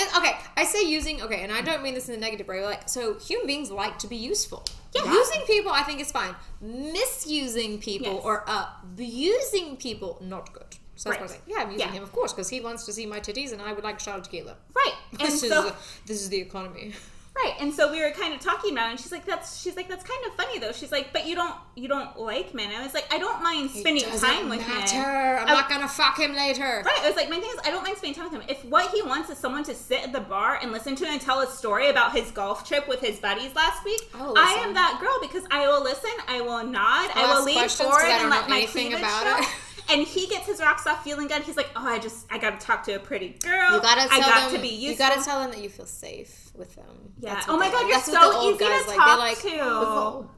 I say using, and I don't mean this in a negative way, like, so human beings like to be useful. Yeah. Using people, I think, is fine. Misusing people or abusing people, not good. So that's what I'm saying. Yeah, I'm using him, of course, because he wants to see my titties and I would like a shot of tequila. Right. This is the economy. Right, and so we were kind of talking about it, and she's like, that's kind of funny though. She's like, but you don't like men. I was like, I don't mind spending time with men. I'm not gonna fuck him later. Right, I was like, my thing is, I don't mind spending time with him. If what he wants is someone to sit at the bar and listen to him and tell a story about his golf trip with his buddies last week, I am that girl because I will listen, I will nod, I will lean forward and let my cleavage show. And he gets his rocks off feeling good. He's like, I got to talk to a pretty girl. You gotta tell them, to be useful. You gotta tell them that you feel safe with them. Yeah. Oh my God, you're so easy to talk to.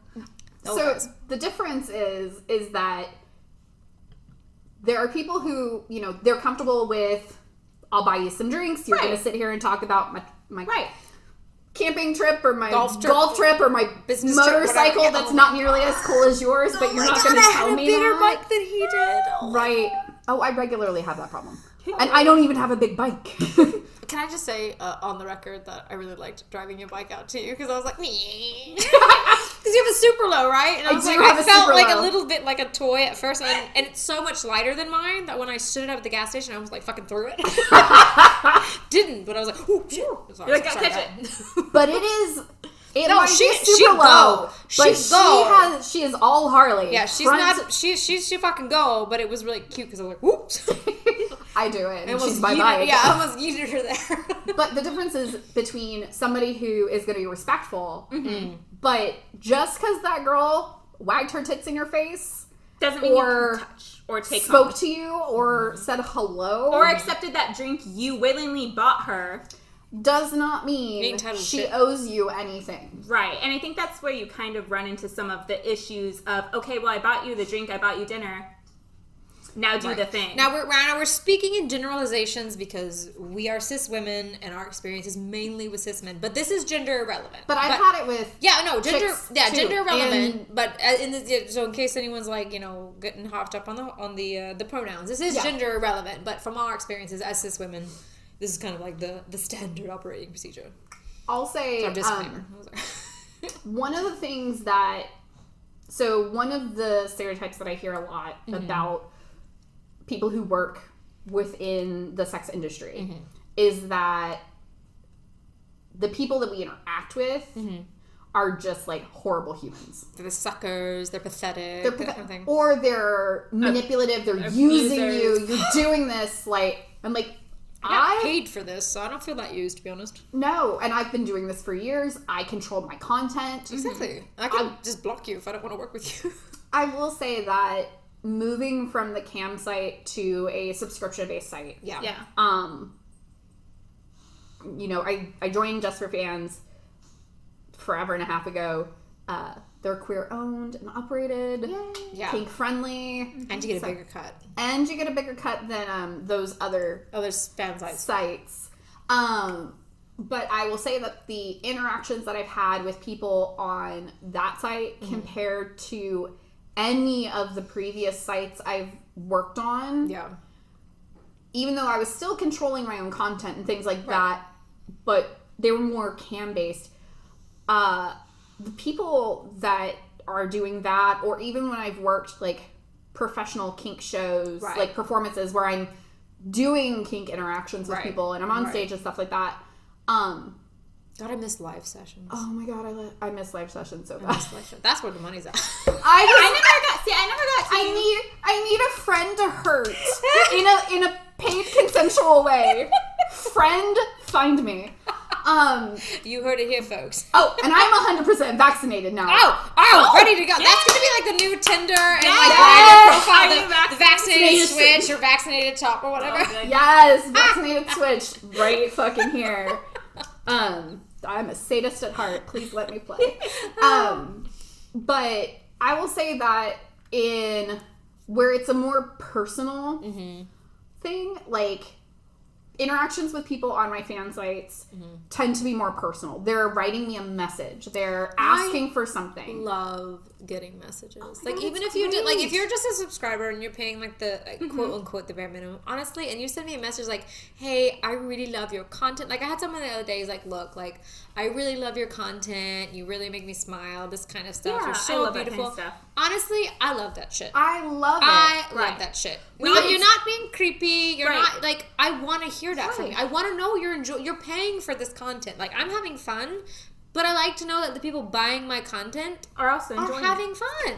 So the difference is that there are people who, they're comfortable with, I'll buy you some drinks. You're going to sit here and talk about my camping trip or my golf trip or my business motorcycle trip, that's not nearly as cool as yours, but you're not going to tell me that. I had a bigger bike than he did. Right. Oh, I regularly have that problem. And I don't even have a big bike. Can I just say on the record that I really liked driving your bike out to you because I was like, because you have a super low, right? And I felt like a little bit like a toy at first, and it's so much lighter than mine that when I stood it up at the gas station, I was like fucking threw it. Didn't, but I was like, oh shit! Sorry, you're like, catch it. But it is. It no, might be super low. But she is all Harley. Yeah, she's not. She fucking go. But it was really cute because I was like, whoops. I do it. And she's my bike. Yeah, I almost yeeted her there. But the difference is between somebody who is going to be respectful, but just because that girl wagged her tits in your face doesn't mean you can touch or take spoke to you or said hello or accepted that drink you willingly bought her. Does not mean she owes you anything. Right. And I think that's where you kind of run into some of the issues of, okay, well, I bought you the drink, I bought you dinner. Now do the thing. Now we're speaking in generalizations because we are cis women and our experience is mainly with cis men. But this is gender irrelevant. But I've had it with gender irrelevant. But so in case anyone's like getting hopped up on the pronouns, this is gender irrelevant. But from our experiences as cis women, this is kind of like the standard operating procedure. I'll say disclaimer. One of the things that one of the stereotypes that I hear a lot about people who work within the sex industry is that the people that we interact with are just like horrible humans. They're the suckers, they're pathetic, that kind of thing. Or they're manipulative, they're using you, you're doing this, like, I'm like, I got paid for this, so I don't feel that used, to be honest. No, and I've been doing this for years. I control my content. Exactly. I can just block you if I don't want to work with you. I will say that moving from the cam site to a subscription-based site. Yeah. I joined Just for Fans forever and a half ago. They're queer-owned and operated, kink-friendly. And you get a bigger cut. And you get a bigger cut than those other fan sites. But I will say that the interactions that I've had with people on that site compared to any of the previous sites I've worked on, even though I was still controlling my own content and things like that, but they were more cam-based, the people that are doing that, or even when I've worked like professional kink shows, like performances where I'm doing kink interactions with people and I'm on stage and stuff like that. God, I miss live sessions. Oh my God, I miss live sessions so bad. That's where the money's at. I never got. I need a friend to hurt in a paid consensual way. Friend, find me. You heard it here, folks. Oh, and I'm 100% vaccinated now. Ready to go. Yeah. That's going to be like the new Tinder and Grindr profile, the vaccinated switch or vaccinated top or whatever. Yes, vaccinated switch right fucking here. I'm a sadist at heart. Please let me play. But I will say that in where it's a more personal thing, like interactions with people on my fan sites tend to be more personal. They're writing me a message. They're asking for something. Love getting messages. Even if you did, if you're just a subscriber and you're paying like the quote unquote the bare minimum, honestly, and you send me a message like, "Hey, I really love your content." Like I had someone the other day, he's like, "Look, like I really love your content. You really make me smile. This kind of stuff. You're so beautiful." That kind of stuff. Honestly, I love that shit. I love that shit. You're not being creepy. You're not like, I want to hear that from you. I want to know you're paying for this content. Like I'm having fun, but I like to know that the people buying my content are also having fun.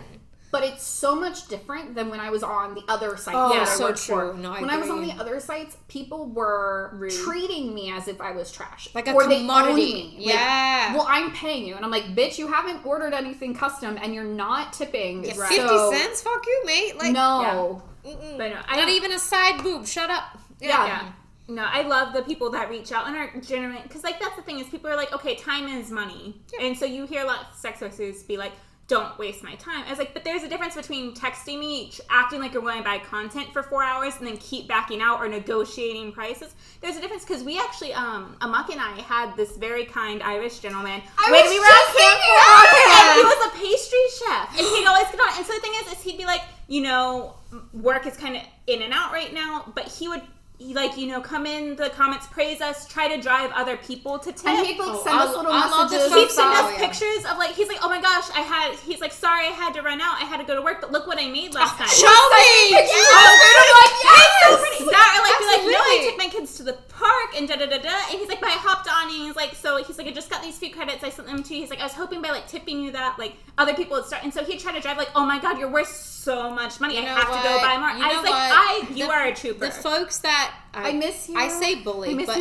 But it's so much different than when I was on the other sites. Oh, yeah, so true. No, when I was on the other sites, people were treating me as if I was trash. Like a commodity. Yeah. Like, well, I'm paying you. And I'm like, bitch, you haven't ordered anything custom and you're not tipping. Yeah, 50 cents? Fuck you, mate. Like, no. Yeah. But no, not even a side boob. Shut up. Yeah. No, I love the people that reach out and are genuine. Because, that's the thing is people are like, okay, time is money. Yeah. And so you hear a lot of sex workers be like, don't waste my time. I was like, but there's a difference between texting me, acting like you're willing to buy content for 4 hours and then keep backing out or negotiating prices. There's a difference because we actually, Aemok and I had this very kind Irish gentleman when we were on camp. He was a pastry chef. And he'd always get on. And so the thing is he'd be like, work is kind of in and out right now, but he would like, you know, come in the comments, praise us, try to drive other people to tip. And he'd like send us little messages. He'd send us pictures of like, he's like, oh my gosh, he's like, sorry, I had to run out, I had to go to work, but look what I made last night. Show me! Yes! I'm like, yes! So pretty. That, or like, be like, no, I took my kids to the park and da-da-da-da, and he's like, but I hopped on, and he's like, I just got these few credits, I sent them to you. He's like, I was hoping by like tipping you that, like, other people would start, and so he'd try to drive like, oh my god, you're worth so much money, I have to go buy more. I was like, you are a trooper. The folks that I miss you. I say bully, but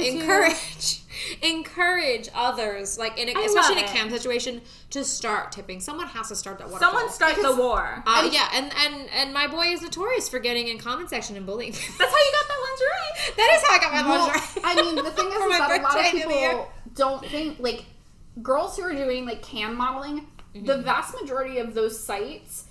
encourage others, like especially in a camp situation, to start tipping. Someone has to start that waterfall. Someone start the war. And my boy is notorious for getting in comment section and bullying. That's how you got that lingerie. That is how I got my lingerie. I mean, the thing is that a lot of people don't think, like, girls who are doing like cam modeling, the vast majority of those sites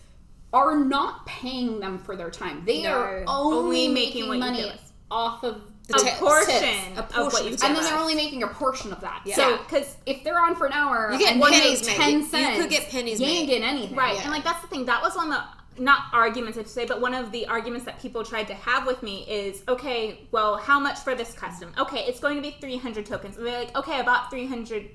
are not paying them for their time. They are only making money off of a portion of what you and then they're only making a portion of that. Yeah. So, because if they're on for an hour, you get and pennies, 10 cents, you could get pennies. You ain't getting anything, right? Yeah. And like that's the thing. That was one of the not arguments I have to say, but one of the arguments that people tried to have with me is, okay, well, how much for this custom? Okay, it's going to be 300 tokens. And they're like, okay, I bought 300.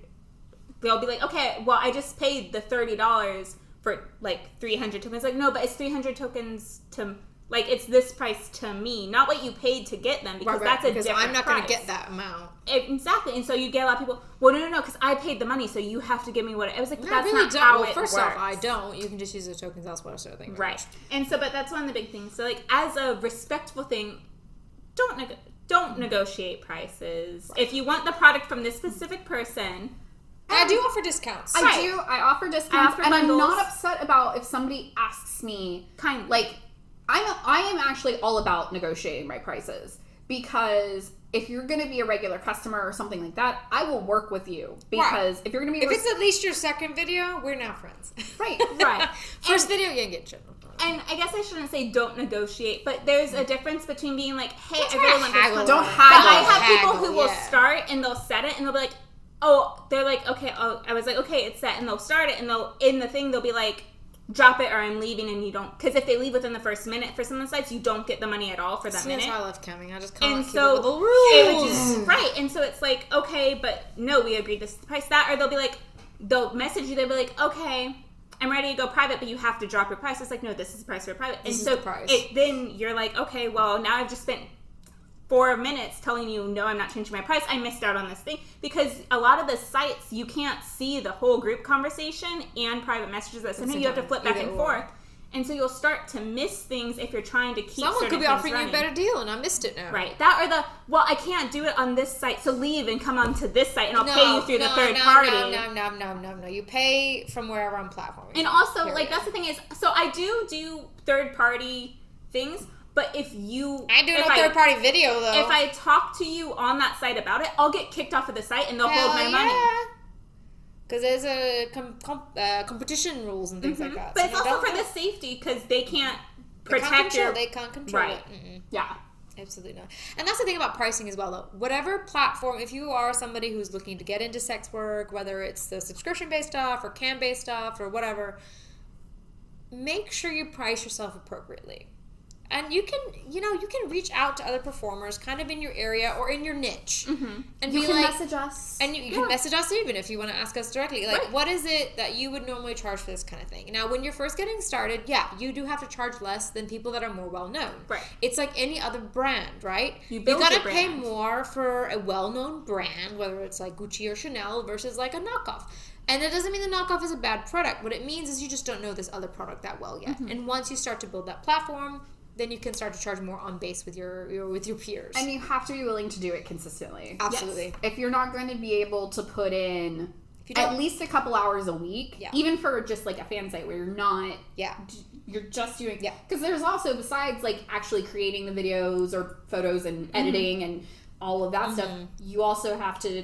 They'll be like, okay, well, I just paid the $30 for like 300 tokens. Like, no, but it's 300 tokens to, like, it's this price to me, not what you paid to get them, because that's a different price. I'm not going to get that amount. Exactly. And so you get a lot of people, well, no, because I paid the money, so you have to give me what it was like, but that's really not how it first works. off, I don't. You can just use the tokens elsewhere, sort of thing. Right. And so, but that's one of the big things. So, like, as a respectful thing, don't negotiate prices. Right. If you want the product from this specific person... I do offer discounts. I offer discounts, and I'm not upset about if somebody asks me, like, I am actually all about negotiating my prices, because if you're going to be a regular customer or something like that, I will work with you, because if you're going to be if it's at least your second video, we're now friends. Right. First video, you ain't get shit. And I guess I shouldn't say don't negotiate, but there's a difference between being like, hey, I really want this. Don't haggle. But I have people who will start and they'll set it and they'll be like, oh, they're like, okay, I was like, okay, it's set, and they'll start it, and they'll be like, drop it or I'm leaving, and you don't, because if they leave within the first minute for some of the sites, you don't get the money at all for that minute. That's why I love coming. I just can't and keep so up with the rules. And so it's like, okay, but no, we agreed this is the price. That, or they'll be like, they'll message you, they'll be like, okay, I'm ready to go private, but you have to drop your price. It's like, no, this is the price for private. And so then you're like, okay, well, now I've just spent 4 minutes telling you, no, I'm not changing my price. I missed out on this thing. Because a lot of the sites, you can't see the whole group conversation and private messages that sometimes you have to flip back and forth. And so you'll start to miss things if you're trying to keep someone could be offering running. you a better deal, and I missed it now. Right. That or well, I can't do it on this site, so leave and come on to this site, and I'll pay you through the third party. No. You pay from wherever I'm platforming. And also, like, that's the thing is, so I do third party things. But if third party video though. If I talk to you on that site about it, I'll get kicked off of the site and they'll hold my money. Because there's a competition rules and things like that. But it's also for the safety, because they can't protect your... They can't control it. Mm-mm. Yeah. Absolutely not. And that's the thing about pricing as well, though. Whatever platform, if you are somebody who's looking to get into sex work, whether it's the subscription-based stuff or cam-based stuff or whatever, make sure you price yourself appropriately. And you can reach out to other performers kind of in your area or in your niche. Mm-hmm. And you can message us. And you can message us even if you want to ask us directly. Like, what is it that you would normally charge for this kind of thing? Now, when you're first getting started, you do have to charge less than people that are more well-known. Right. It's like any other brand, right? You got to pay more for a well-known brand, whether it's like Gucci or Chanel versus like a knockoff. And that doesn't mean the knockoff is a bad product. What it means is you just don't know this other product that well yet. Mm-hmm. And once you start to build that platform, then you can start to charge more on base with your peers. And you have to be willing to do it consistently. Absolutely. Yes. If you're not going to be able to put in at least a couple hours a week, even for just like a fan site where you're not, you're just doing, because there's also, besides like actually creating the videos or photos and editing and all of that stuff, you also have to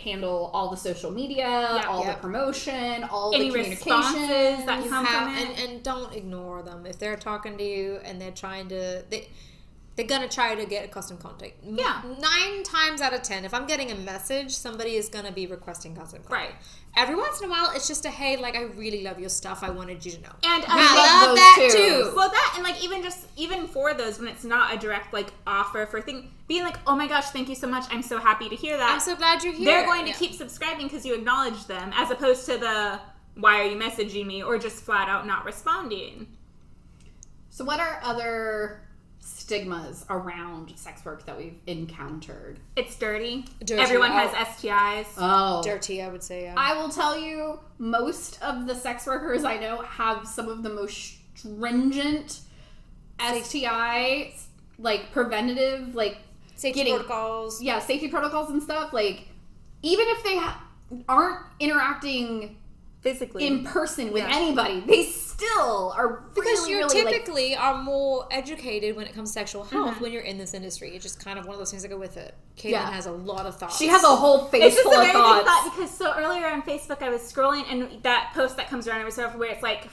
handle all the social media, all the promotion, all the communications that come from it. And don't ignore them. If they're talking to you and they're trying to... They they're gonna try to get a custom content. Yeah. 9 times out of 10, if I'm getting a message, somebody is gonna be requesting custom content. Right. Every once in a while, it's just a, hey, like, I really love your stuff. I wanted you to know. And I love that too. Well, that, and like even for those, when it's not a direct like offer for thing, being like, oh my gosh, thank you so much. I'm so happy to hear that. I'm so glad you're here. They're going to keep subscribing because you acknowledge them, as opposed to the, why are you messaging me, or just flat out not responding. So what are other stigmas around sex work that we've encountered? It's dirty. Everyone has STIs. Oh. Dirty, I would say, yeah. I will tell you, most of the sex workers I know have some of the most stringent STI, like, preventative, like, safety protocols. Yeah, safety protocols and stuff. Like, even if they aren't interacting physically in person with anybody, they still are because you really, typically are more educated when it comes to sexual health when you're in this industry. It's just kind of one of those things that go with it. Kaitlyn has a lot of thoughts. She has a whole face full of thoughts. Thought, because so earlier on Facebook I was scrolling, and that post that comes around every so often where it's like,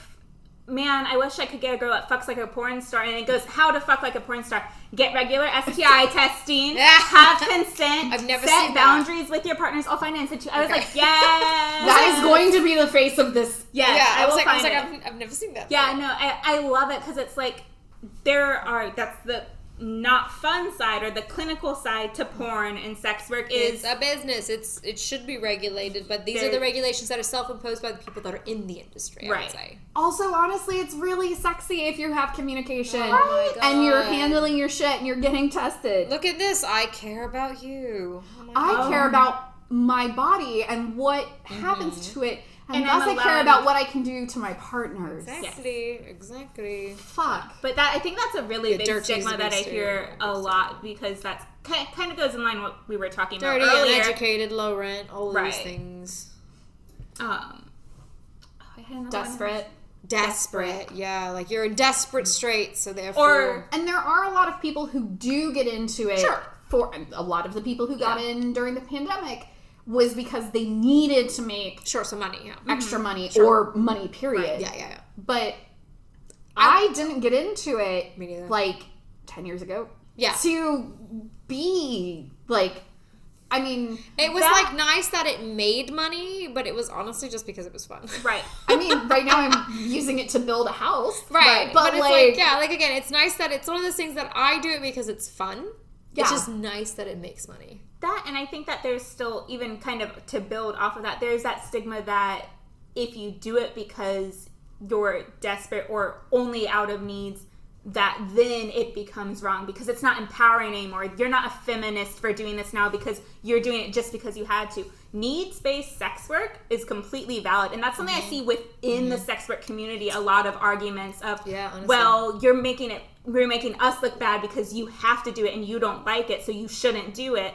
man, I wish I could get a girl that fucks like a porn star, and it goes, how to fuck like a porn star. Get regular STI testing, have consent, I've never set seen boundaries with your partners. I'll find it. I was like, yes. That is going to be the face of this. Yes, yeah, I was find like, it. I've never seen that. Yeah, no, I love it because it's like, that's the not fun side or the clinical side to porn and sex work is a business. It should be regulated, but these are the regulations that are self-imposed by the people that are in the industry, I would say. Also, honestly, it's really sexy if you have communication and you're handling your shit and you're getting tested. Look at this. I care about you. I care about my body and what happens to it. And thus I care about what I can do to my partners. Exactly. Fuck. But I think that's a really big stigma that I hear a lot, because that's kind of goes in line with what we were talking about earlier. Dirty, uneducated, low rent, all of these things. Desperate, yeah. Like, you're in desperate straits, so therefore... And there are a lot of people who do get into it. Sure. For a lot of the people who got in during the pandemic was because they needed to make some money, extra money or money, period. Right. Yeah. But I didn't get into it Me neither. like 10 years ago. Yeah. To be like, I mean, it was like nice that it made money, but it was honestly just because it was fun. Right. I mean, right now I'm using it to build a house. Right. But it's like, again, it's nice that it's one of those things that I do it because it's fun. Yeah. It's just nice that it makes money. That, and I think that there's still, even kind of to build off of that, there's that stigma that if you do it because you're desperate or only out of needs, that then it becomes wrong because it's not empowering anymore. You're not a feminist for doing this now because you're doing it just because you had to. Needs-based sex work is completely valid, and that's something I see within the sex work community, a lot of arguments of, well, you're making us look bad because you have to do it and you don't like it, so you shouldn't do it.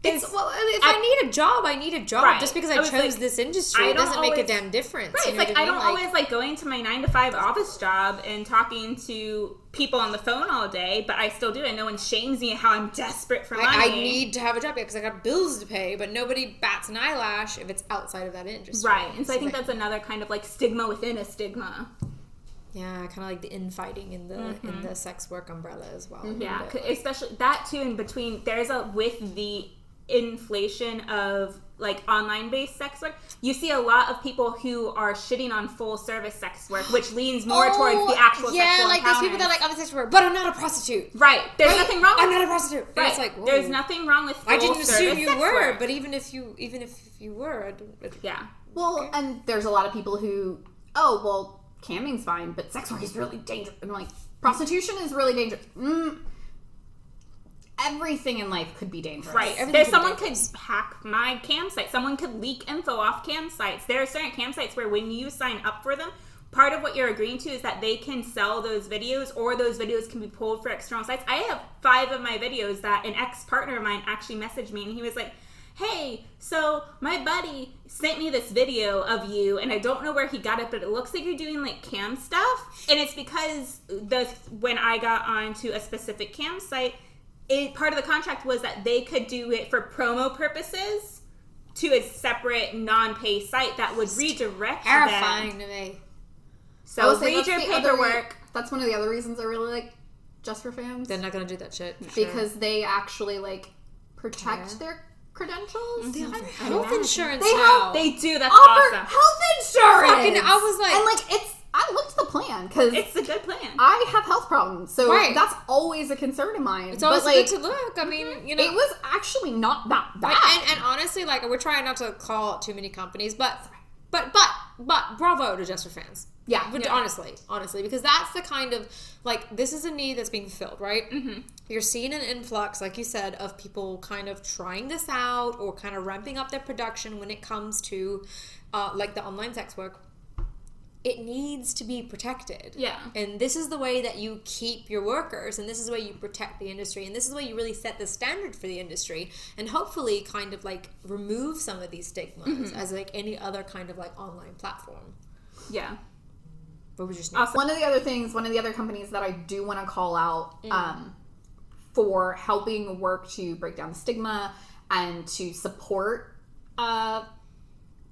If I need a job, I need a job. Right. Just because I chose this industry, it doesn't make a damn difference. Right. It's like, I don't always like going to my 9-to-5 office job and talking to people on the phone all day, but I still do it. No one shames me how I'm desperate for money. I need to have a job because I got bills to pay, but nobody bats an eyelash if it's outside of that industry. Right. And so I think that's another kind of like stigma within a stigma. Yeah, kind of like the infighting in the sex work umbrella as well. Yeah, especially that too. In between, with the inflation of like online based sex work, you see a lot of people who are shitting on full service sex work, which leans more towards the actual sexual like those people that are like, I'm a sex worker, but I'm not a prostitute. Right. There's nothing wrong with I'm not a prostitute. Right. It's like, whoa. There's nothing wrong with full I didn't assume you were, work. but even if you were, yeah. Well, and there's a lot of people who, camming's fine, but sex work is really dangerous. And like, prostitution is really dangerous. Everything in life could be dangerous. Right. Someone could hack my campsite. Someone could leak info off campsites. There are certain campsites where when you sign up for them, part of what you're agreeing to is that they can sell those videos, or those videos can be pulled for external sites. I have 5 of my videos that an ex-partner of mine actually messaged me, and he was like, hey, so my buddy sent me this video of you, and I don't know where he got it, but it looks like you're doing like cam stuff. And it's because when I got onto a specific campsite, part of the contract was that they could do it for promo purposes to a separate non-pay site that would redirect them. Terrifying to me. So read your paperwork. That's one of the other reasons I really like Just for Fans. They're not gonna do that shit. Because they actually, like, protect their credentials. They offer health insurance They do. That's offer awesome. health insurance. Fucking, I was like... And, like, I looked at the plan, because... It's a good plan. I have health problems, so that's always a concern of mine. It's always good to look. I mean, you know... It was actually not that bad. And honestly, like, we're trying not to call out too many companies, but bravo to Just for Fans. Yeah. But honestly, because that's the kind of, like, this is a need that's being filled, right? Mm-hmm. You're seeing an influx, like you said, of people kind of trying this out or kind of ramping up their production when it comes to, like, the online sex work. It needs to be protected. Yeah. And this is the way that you keep your workers, and this is the way you protect the industry, and this is the way you really set the standard for the industry, and hopefully kind of, like, remove some of these stigmas as, like, any other kind of, like, online platform. Yeah. What was your sneak? One of the other companies that I do want to call out for helping work to break down the stigma and to support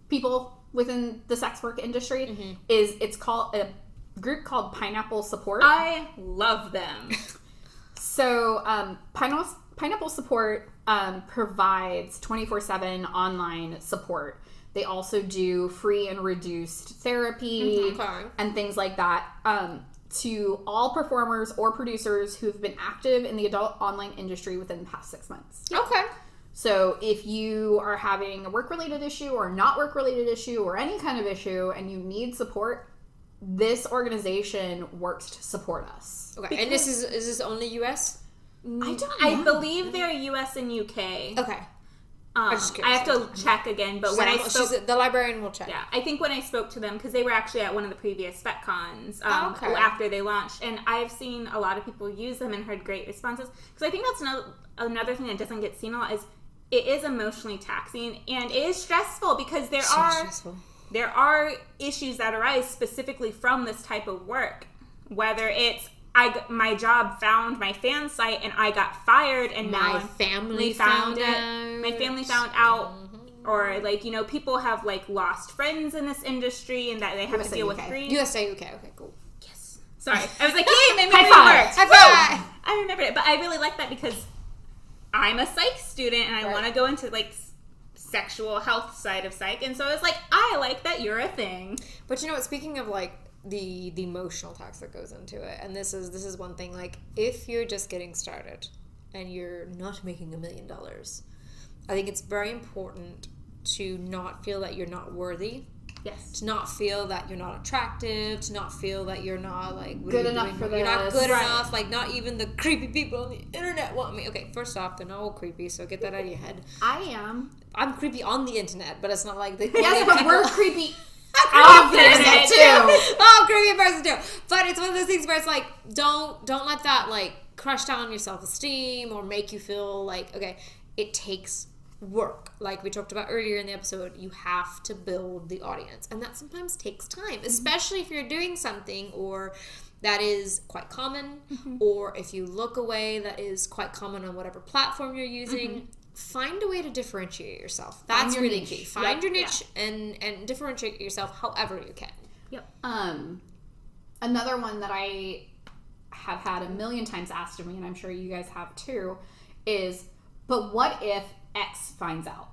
people within the sex work industry it's called a group called Pineapple Support. I love them. So Pineapple Support provides 24/7 online support. They also do free and reduced therapy and things like that to all performers or producers who've been active in the adult online industry within the past 6 months. Okay. So if you are having a work-related issue or not work-related issue or any kind of issue and you need support, this organization works to support us. Okay. And is this only US? I don't know. I believe they're US and UK. Okay. I have to check again, but when I spoke... the librarian will check. Yeah, I think when I spoke to them, because they were actually at one of the previous FetCons okay. after they launched, and I've seen a lot of people use them and heard great responses. Because I think that's another thing that doesn't get seen a lot is it is emotionally taxing and it is stressful because there are issues that arise specifically from this type of work, whether it's my job found my fan site and I got fired and my family found out. My family found out, or like, you know, people have like lost friends in this industry and that they have to deal with grief. USA, UK, okay, cool. Yes. Sorry, I was like, yay, my memory worked. High five! I remembered it, but I really like that because I'm a psych student and I want to go into like sexual health side of psych, and so it's like I like that you're a thing. But you know what? Speaking of like the emotional tax that goes into it, and this is one thing. Like if you're just getting started and you're not making $1 million, I think it's very important to not feel that you're not worthy. Yes. To not feel that you're not attractive, to not feel that you're not like good enough for this. You're not good enough, like not even the creepy people on the internet want me. Okay, first off, they're not all creepy, so get that out of your head. I am. I'm creepy on the internet, but it's not like the yes, but we're creepy off the internet too. Oh, creepy person too. But it's one of those things where it's like, don't let that like crush down your self-esteem or make you feel like, okay, it takes work. Like we talked about earlier in the episode, you have to build the audience, and that sometimes takes time, especially if you're doing something or that is quite common, or if you look away that is quite common on whatever platform you're using. Find a way to differentiate yourself. That's really key. Find your niche and differentiate yourself however you can. Yep. Another one that I have had a million times asked of me, and I'm sure you guys have too, is, but what if X finds out?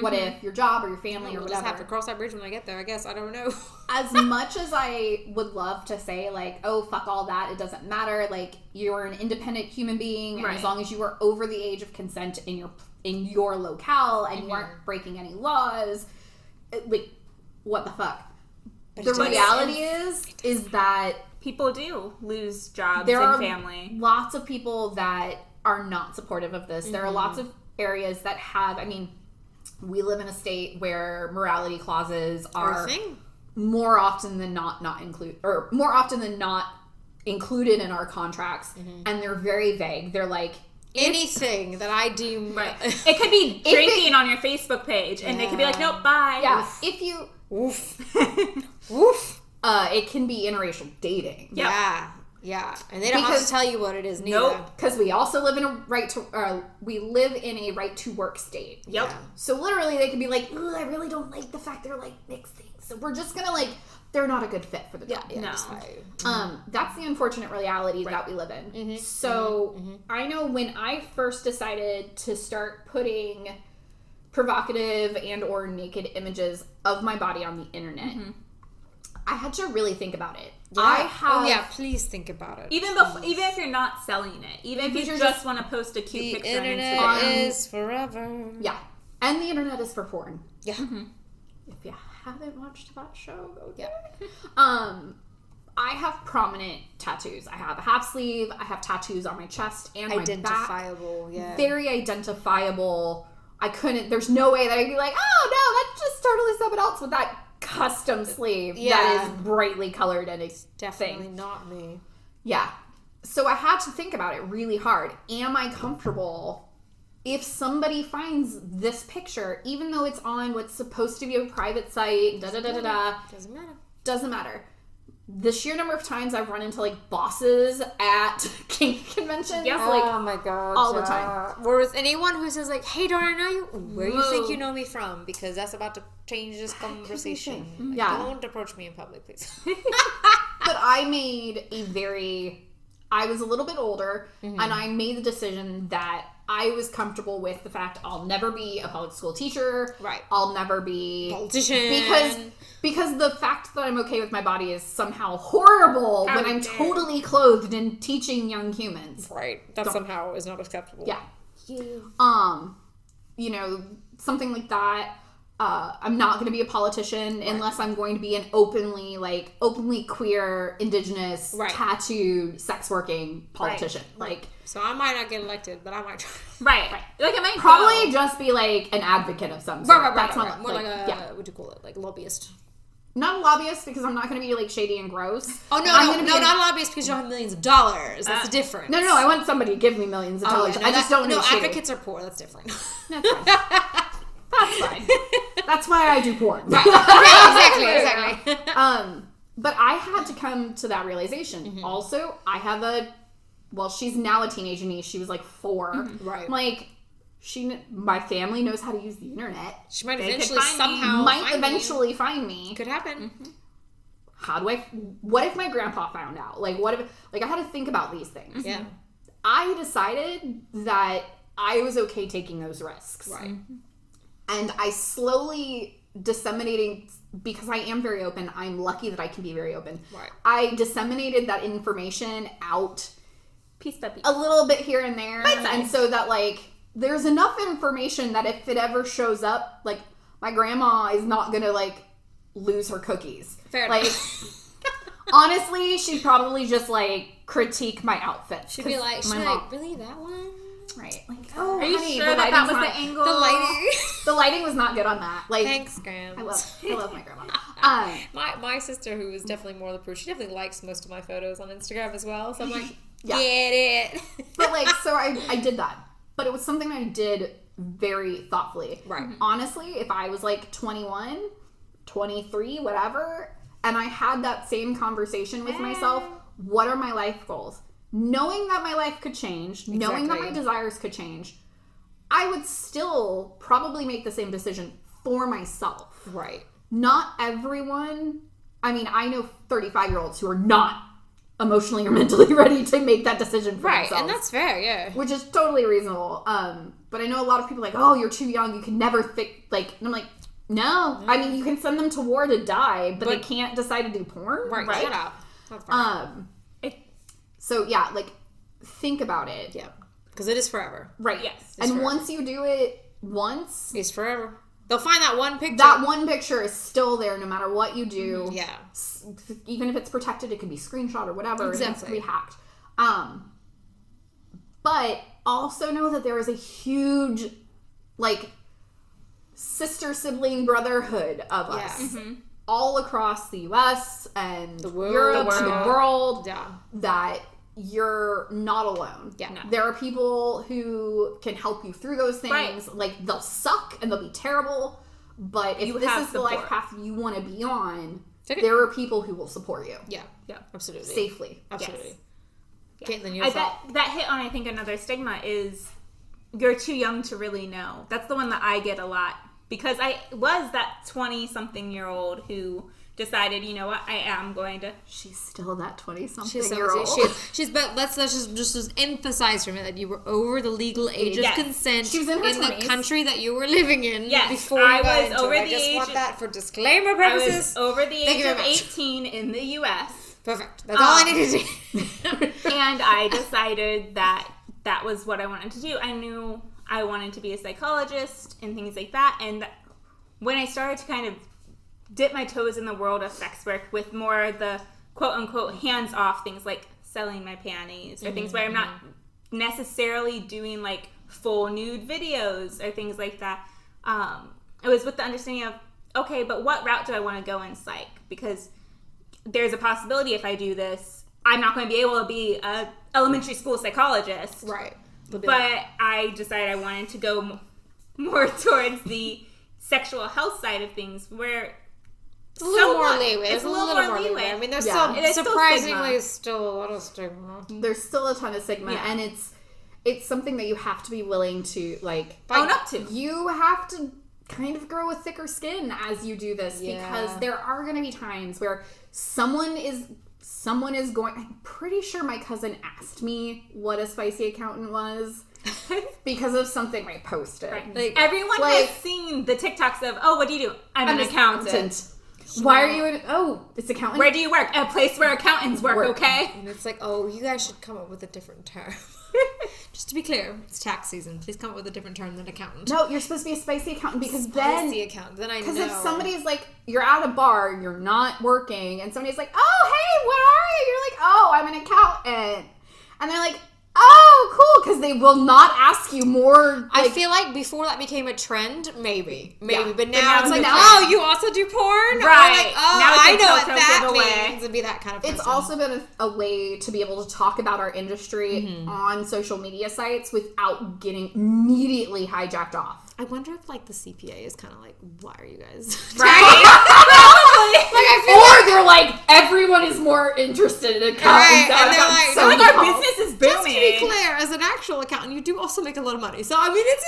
What if your job or your family or whatever? Just have to cross that bridge when I get there, I guess. I don't know. As much as I would love to say, like, oh, fuck all that, it doesn't matter. Like, you're an independent human being, and as long as you are over the age of consent in your locale and you aren't breaking any laws, like, what the fuck? But the reality is that people do lose jobs and family. There are lots of people that are not supportive of this. There are lots of areas that have, I mean, we live in a state where morality clauses are more often than not included in our contracts, and they're very vague. They're like, anything that I deem it could be drinking on your Facebook page, and they could be like, nope, bye. Yeah, if you it can be interracial dating. Yep. Yeah, and they don't have to tell you what it is neither. Nope, because we also live in a right to work state. Yep. So literally, they could be like, I really don't like the fact they're like mixed things, so we're just gonna like they're not a good fit for the job. Yeah, No. That's the unfortunate reality that we live in. So I know when I first decided to start putting provocative and or naked images of my body on the internet, I had to really think about it. Please think about it. Even if you're not selling it, even if you just want to post a cute picture on internet Instagram. is forever. Yeah. And the internet is for porn. Yeah. If you haven't watched that show, go do Yeah. it. I have prominent tattoos. I have a half sleeve. I have tattoos on my chest and my back. Identifiable, yeah. Very identifiable. There's no way that I'd be like, oh no, that's just totally someone else with that custom sleeve that is brightly colored and it's definitely not me. Yeah. So I had to think about it really hard. Am I comfortable if somebody finds this picture, even though it's on what's supposed to be a private site, Doesn't matter. The sheer number of times I've run into like bosses at kink conventions, like oh my god, all the time. Or with anyone who says like, "Hey, don't I know you? Where do you think you know me from?" Because that's about to change this conversation. Like, don't approach me in public, please. But I was a little bit older, and I made the decision that I was comfortable with the fact I'll never be a public school teacher. Right. I'll never be politician. Because the fact that I'm okay with my body is somehow horrible when I'm totally clothed and teaching young humans. Right. That somehow is not acceptable. Yeah. You know, something like that. I'm not going to be a politician unless I'm going to be an openly queer, indigenous, tattooed, sex working politician. Like, so I might not get elected, but I might try. Right. Like I might probably just be like an advocate of some sort. That's more like a what do you call it? Like lobbyist. Not a lobbyist because I'm not going to be like shady and gross. Oh no, not a lobbyist because you don't have millions of dollars. That's different. No, I want somebody to give me millions of dollars. I just don't know. No, advocates are poor. That's different. That's fine. That's fine. That's why I do porn. Right. Exactly. But I had to come to that realization. Also, I have she's now a teenage niece. She was like 4. Right. Like, my family knows how to use the internet. She might eventually somehow find me. Could happen. What if my grandpa found out? Like, what if, like, I had to think about these things. Yeah. I decided that I was okay taking those risks. Right. And I slowly disseminating, because I am very open, I'm lucky that I can be very open. Right. I disseminated that information out piece by piece, a little bit here and there. And so that, like, there's enough information that if it ever shows up, like, my grandma is not gonna, like, lose her cookies. Fair like, enough. Honestly, she'd probably just, like, critique my outfit. She'd be like, really, that one? Right. Like, are you sure that was the angle? The lighting. The lighting was not good on that. Like, thanks, Graham. I love my grandma. My sister, who is definitely more the prude, she definitely likes most of my photos on Instagram as well. So I'm like, get it. But like, so I did that. But it was something I did very thoughtfully. Right. Honestly, if I was like 21, 23, whatever, and I had that same conversation with myself, what are my life goals? Knowing that my life could change, knowing that my desires could change, I would still probably make the same decision for myself. Right. Not everyone, I mean, I know 35-year-olds who are not emotionally or mentally ready to make that decision for themselves. Right, and that's fair, yeah. Which is totally reasonable. But I know a lot of people are like, oh, you're too young, you can never think, like, and I'm like, no. I mean, you can send them to war to die, but they can't decide to do porn. Right. Shut up. That's fine. So, yeah, like, think about it. Yeah. Because it is forever. Right. Yes. And forever. Once you do it once... It's forever. They'll find that one picture. That one picture is still there no matter what you do. Yeah. Even if it's protected, it can be screenshot or whatever. Exactly. It has to be hacked. But also know that there is a huge, like, sister-sibling brotherhood of us. Mm-hmm. All across the U.S. and Europe and the world. Yeah. That you're not alone. Yeah. No. There are people who can help you through those things. Right. Like, they'll suck and they'll be terrible, but if this is the life path you want to be on, there are people who will support you. Yeah. Yeah. Absolutely. Safely. Absolutely. Yes. Kaitlyn, your thought? That hit on, I think, another stigma is you're too young to really know. That's the one that I get a lot. Because I was that 20-something-year-old who decided, you know what, I am going to. She's still that 20-something She's year old. She's but let's just emphasize for a minute that you were over the legal age of consent she was in the country that you were living in. Yes, before I you got was into over it. the I just age. want that for disclaimer purposes. I was over the age of much. 18 in the U.S. Perfect. That's all I needed to do. And I decided that was what I wanted to do. I knew I wanted to be a psychologist and things like that. And when I started to kind of dip my toes in the world of sex work with more the quote-unquote hands-off things like selling my panties or things where I'm not necessarily doing like full nude videos or things like that, it was with the understanding of, okay, but what route do I want to go in psych? Because there's a possibility if I do this, I'm not going to be able to be a elementary school psychologist. Right. But I decided I wanted to go more towards the sexual health side of things where it's a little more leeway. It's a little more leeway. I mean, there's surprisingly still a lot of stigma. There's still a ton of stigma, and it's something that you have to be willing to like own up to. You have to kind of grow a thicker skin as you do this because there are going to be times where someone is going. I'm pretty sure my cousin asked me what a spicy accountant was. Because of something I posted. Right. Like, everyone has seen the TikToks of, oh, what do you do? I'm an accountant. Why are you it's accountant? Where do you work? A place where accountants work, okay? And it's like, oh, you guys should come up with a different term. Just to be clear, it's tax season. Please come up with a different term than accountant. No, you're supposed to be a spicy accountant because then I know. Because if somebody's like, you're at a bar, you're not working, and somebody's like, oh, hey, what are you? You're like, oh, I'm an accountant. And they're like, oh, cool, because they will not ask you more. Like, I feel like before that became a trend, maybe, yeah. but now it's like, oh, you also do porn, right? Like, oh, now I know what that means, and be that kind of person. It's also been a way to be able to talk about our industry on social media sites without getting immediately hijacked off. I wonder if like the CPA is kind of like, why are you guys They're like, everyone is more interested in accountants. And they're like, our business is booming. Just to be clear, as an actual accountant, you do also make a lot of money. So I mean, it's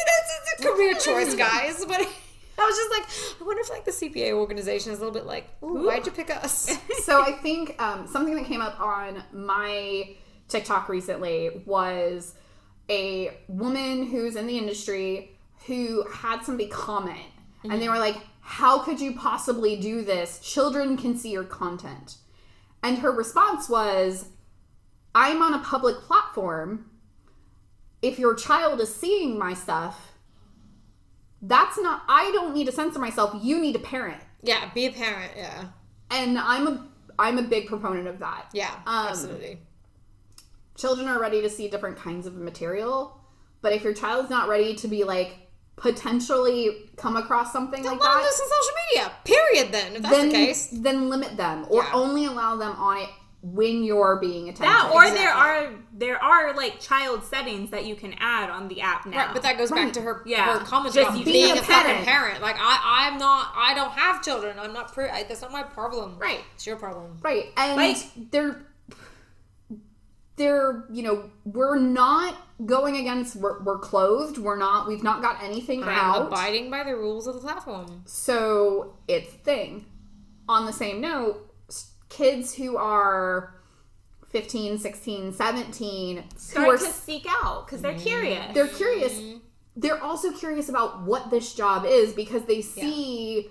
a career choice, guys. But I was just like, I wonder if like the CPA organization is a little bit like, ooh, why'd you pick us? So I think something that came up on my TikTok recently was a woman who's in the industry who had somebody comment, and they were like, how could you possibly do this? Children can see your content. And her response was, I'm on a public platform. If your child is seeing my stuff, I don't need to censor myself. You need to parent. Yeah, be a parent, yeah. And I'm a big proponent of that. Yeah, absolutely. Children are ready to see different kinds of material, but if your child's not ready to be like, potentially come across something like that. Don't let them do some social media. Period. Then, if that's the case, then limit them or only allow them on it when you're being attentive. That or there are like child settings that you can add on the app now. Right, but that goes back to her comment just about being a fucking parent. Like I don't have children. I'm not. That's not my problem. Right, it's your problem. Right, and like they're we're not going against, we're closed, we've not got anything out. Abiding by the rules of the platform. So it's thing. On the same note, kids who are 15, 16, 17 start to seek out because they're curious. They're curious. They're also curious about what this job is because they see,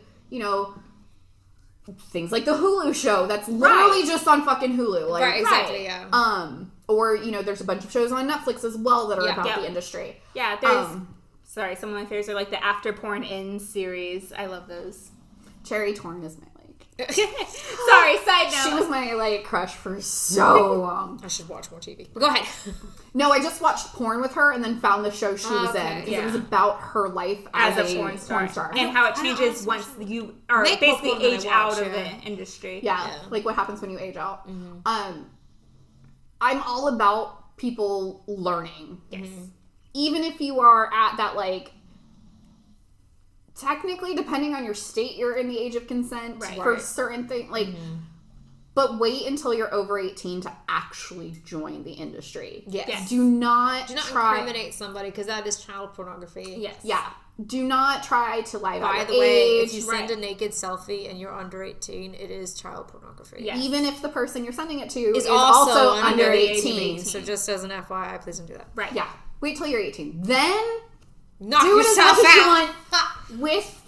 things like the Hulu show that's literally just on fucking Hulu. Like, right, exactly, yeah. Or, there's a bunch of shows on Netflix as well that are about the industry. Yeah, there's... sorry, some of my favorites are like the After Porn In series. I love those. Cherry Torn is my, sorry, side note. She was my, crush for so long. I should watch more TV. But go ahead. No, I just watched porn with her and then found the show she was in. Because it was about her life as a porn star. And how it changes once you are basically age out of the industry. Yeah, like what happens when you age out. Mm-hmm. I'm all about people learning. Yes. Even if you are at that, technically, depending on your state, you're in the age of consent for certain things. But wait until you're over 18 to actually join the industry. Yes. Do not try... incriminate somebody, because that is child pornography. Yes. Yeah. Do not try to lie about your By the way, age. if you send a naked selfie and you're under 18, it is child pornography. Yes. Even if the person you're sending it to is also under under 18. So just as an FYI, please don't do that. Right. Yeah. Wait till you're 18. Then Knock do it as yourself much as you out. want with,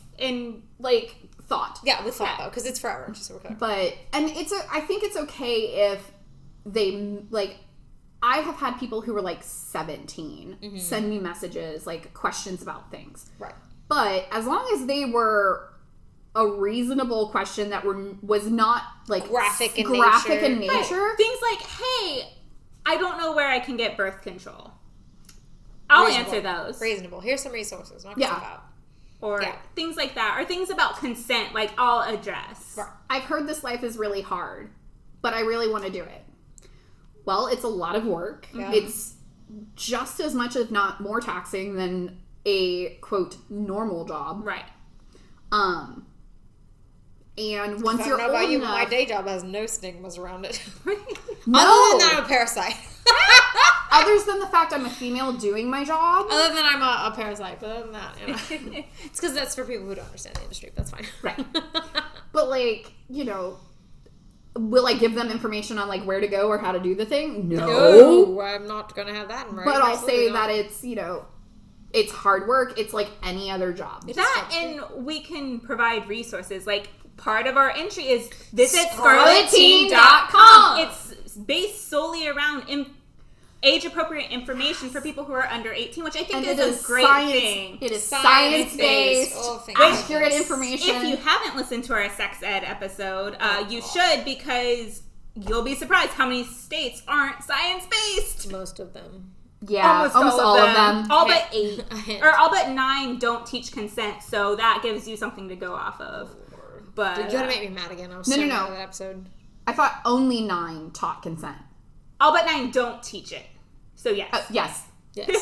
like, thought. Yeah, with thought, though, because it's forever, just so we're clear. But, and I think it's okay if they, like, I have had people who were, like, 17 send me messages, like, questions about things. Right. But as long as they were a reasonable question that was not, like, graphic in nature. Right. Things like, hey, I don't know where I can get birth control. I'll answer those. Reasonable. Here's some resources. Knock yourself out. Or things like that. Or things about consent, like, I'll address. Right. I've heard this life is really hard, but I really want to do it. Well, it's a lot of work. Yeah. It's just as much, if not more, taxing than a, quote, normal job. Right. And once you're old enough... my day job has no stigmas around it. No! Other than that, I'm a parasite. Others than the fact I'm a female doing my job. Other than I'm a parasite. But other than that, you know. It's because that's for people who don't understand the industry. That's fine. Right. But, like, you know... Will I give them information on, like, where to go or how to do the thing? No. I'm not going to have that in writing. But I'll say that it's, you know, it's hard work. It's like any other job. That, and we can provide resources. Like, part of our entry is visit scarletteen.com. It's based solely around age-appropriate information for people who are under 18, which I think is a great thing. It is science-based, accurate information. If you haven't listened to our sex ed episode, you should, because you'll be surprised how many states aren't science-based. Most of them. Yeah, almost all of them. All but 8. Or all but 9 don't teach consent, so that gives you something to go off of. But you're going to make me mad again. I was so mad at that episode. I thought only 9 taught consent. All but 9 don't teach it. So yes. Yes. Okay.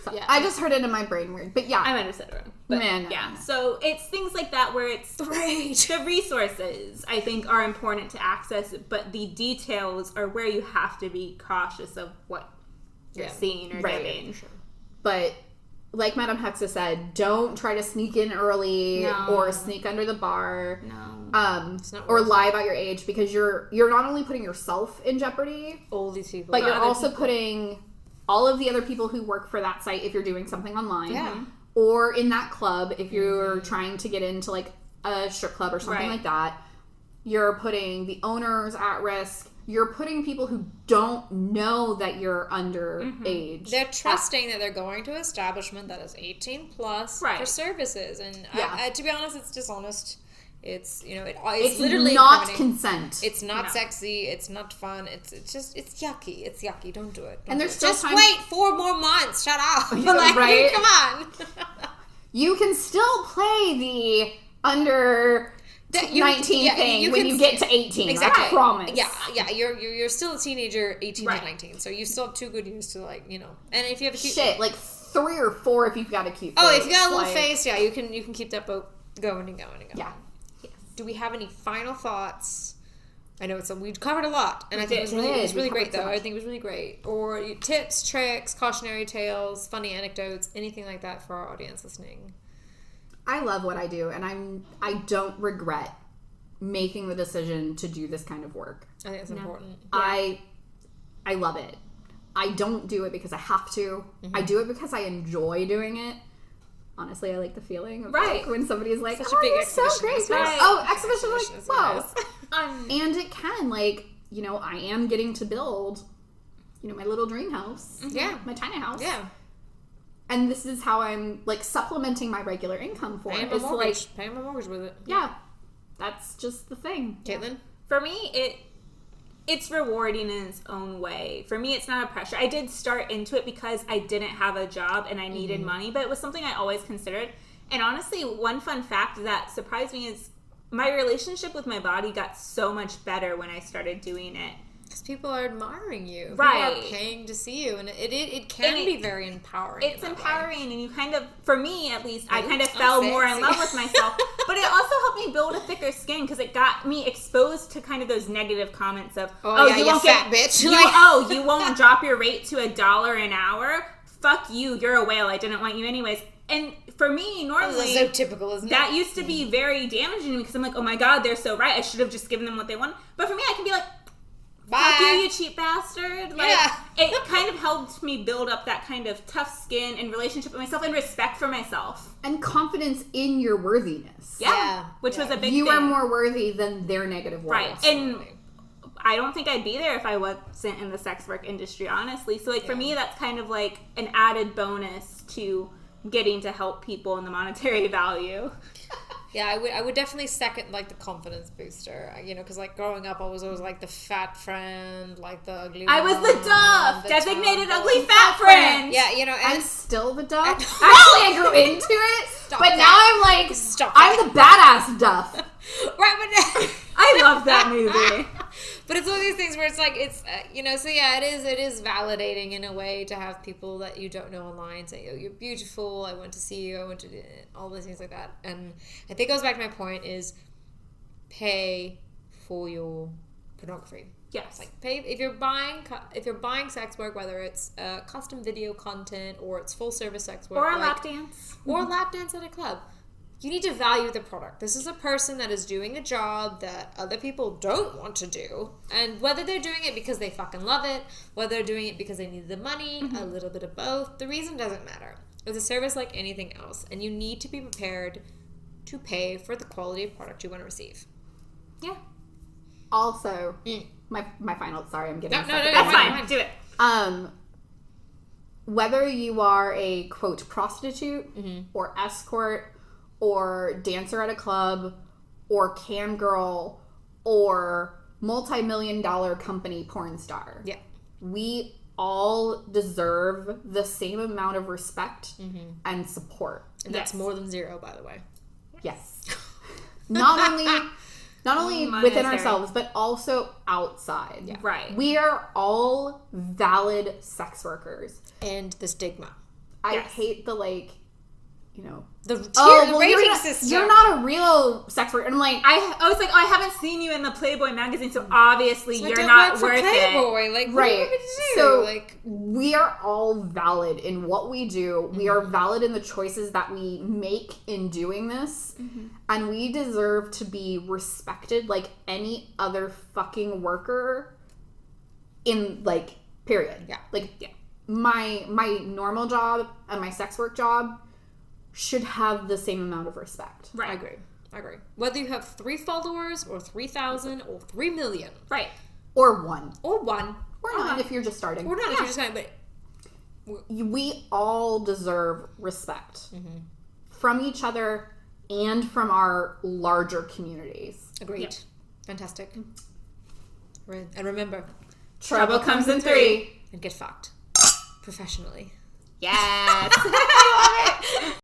So, yeah. I just heard it in my brain weird. But yeah. I might have said it wrong. But yeah. So it's things like that where it's the resources, I think, are important to access, but the details are where you have to be cautious of what you're seeing or giving. Sure. But like Madam Hexe said, don't try to sneak in early or sneak under the bar. Or lie about your age, because you're not only putting yourself in jeopardy, all these people, but you're also putting all of the other people who work for that site if you're doing something online, or in that club if you're trying to get into like a strip club or something like that. You're putting the owners at risk. You're putting people who don't know that you're underage. They're trusting that they're going to an establishment that is 18 plus for services, and to be honest, it's dishonest. It's, you know, it's literally not consent. It's not sexy. It's not fun. It's yucky. It's yucky. Don't do it. And there's still just wait 4 more months. Shut up. Right? Come on. You can still play the under 19 thing when you get to 18. Exactly. I promise. Yeah. You're still a teenager, 18 to 19. So you still have 2 good years to, like, you know. And if you have a cute like 3 or 4 if you've got a cute face. Oh, if you got a little face, you can keep that boat going and going and going. Yeah. Do we have any final thoughts? I know we covered a lot, and I think it was really great, though. I think it was really great. Or tips, tricks, cautionary tales, funny anecdotes, anything like that for our audience listening. I love what I do, and I don't regret making the decision to do this kind of work. I think it's important. Yeah. I love it. I don't do it because I have to. I do it because I enjoy doing it. Honestly, I like the feeling of like, when somebody's like, such a big exhibition. So great. Right. Oh, exhibition, like, wow. And it can, like, you know, I am getting to build, you know, my little dream house. Yeah. My tiny house. Yeah. And this is how I'm, like, supplementing my regular income for it. Paying my mortgage with it. Yeah. That's just the thing. Kaitlyn? For me, it's rewarding in its own way. For me, it's not a pressure. I did start into it because I didn't have a job and I needed money, but it was something I always considered. And honestly, one fun fact that surprised me is my relationship with my body got so much better when I started doing it. Because people are admiring you. Right. People are paying to see you. And it can be very empowering. It's empowering, and you kind of, for me at least, I kind of I'm fell more in fancy. love with myself. But it also helped me build a thicker skin because it got me exposed to kind of those negative comments of, you won't fat bitch. You won't drop your rate to $1 an hour. Fuck you, you're a whale. I didn't want you anyways. And for me, normally, so typical, isn't it? that used to be very damaging to me because I'm like, oh my god, they're so right. I should have just given them what they want. But for me, I can be like, fuck you, you cheap bastard. Like, it kind of helped me build up that kind of tough skin and relationship with myself and respect for myself. And confidence in your worthiness. Which was a big thing. You are more worthy than their negative words. Right. And I don't think I'd be there if I wasn't in the sex work industry, honestly. So, like, for me, that's kind of like an added bonus to getting to help people in the monetary value. Yeah, I would definitely second, like, the confidence booster, you know, because, like, growing up, I was always, like, the fat friend, like, the ugly I was the duff! the Designated tomboy. ugly fat friend! Yeah, you know, and I'm still the duff. Actually, I grew into it, but that. now I'm like, Stop I'm the badass duff. Right, but I love that movie. But it's one of these things where it's like, it's, you know, so yeah, it is validating in a way to have people that you don't know online say, oh, you're beautiful, I went to see you, I went to all those things like that. And I think it goes back to my point is pay for your pornography. Yes. Like, pay if you're buying sex work, whether it's custom video content or it's full service sex work. Or a lap dance. Or a lap dance at a club. You need to value the product. This is a person that is doing a job that other people don't want to do. And whether they're doing it because they fucking love it, whether they're doing it because they need the money, a little bit of both, the reason doesn't matter. It's a service like anything else. And you need to be prepared to pay for the quality of product you want to receive. Yeah. Also, my final, sorry, I'm getting No, That's fine. Do it. Whether you are a, quote, prostitute or escort or dancer at a club or cam girl or multi-million-dollar company porn star. Yeah. We all deserve the same amount of respect and support. And that's more than zero, by the way. Yes. Not only within Monetary. ourselves, but also outside. Yeah. Right. We are all valid sex workers. And the stigma. I hate the, like, you know, The rating system. You're not a real sex worker. And I'm like, I was like, oh, I haven't seen you in the Playboy magazine, so obviously So you're don't not work for worth Playboy. it. Like, what right. do you want me to do? So like, we are all valid in what we do. We are valid in the choices that we make in doing this. And we deserve to be respected like any other fucking worker in, like, period. Yeah. Like, my normal job and my sex work job should have the same amount of respect. Right. I agree. Whether you have 3 followers or 3,000 or 3 million. Right. Or 1. Or 1. Or not if you're just starting. Or not if you're just kind of, but We all deserve respect from each other and from our larger communities. agreed. Yep. Fantastic. And remember, Trouble comes in 3. and get fucked. Professionally. Yes.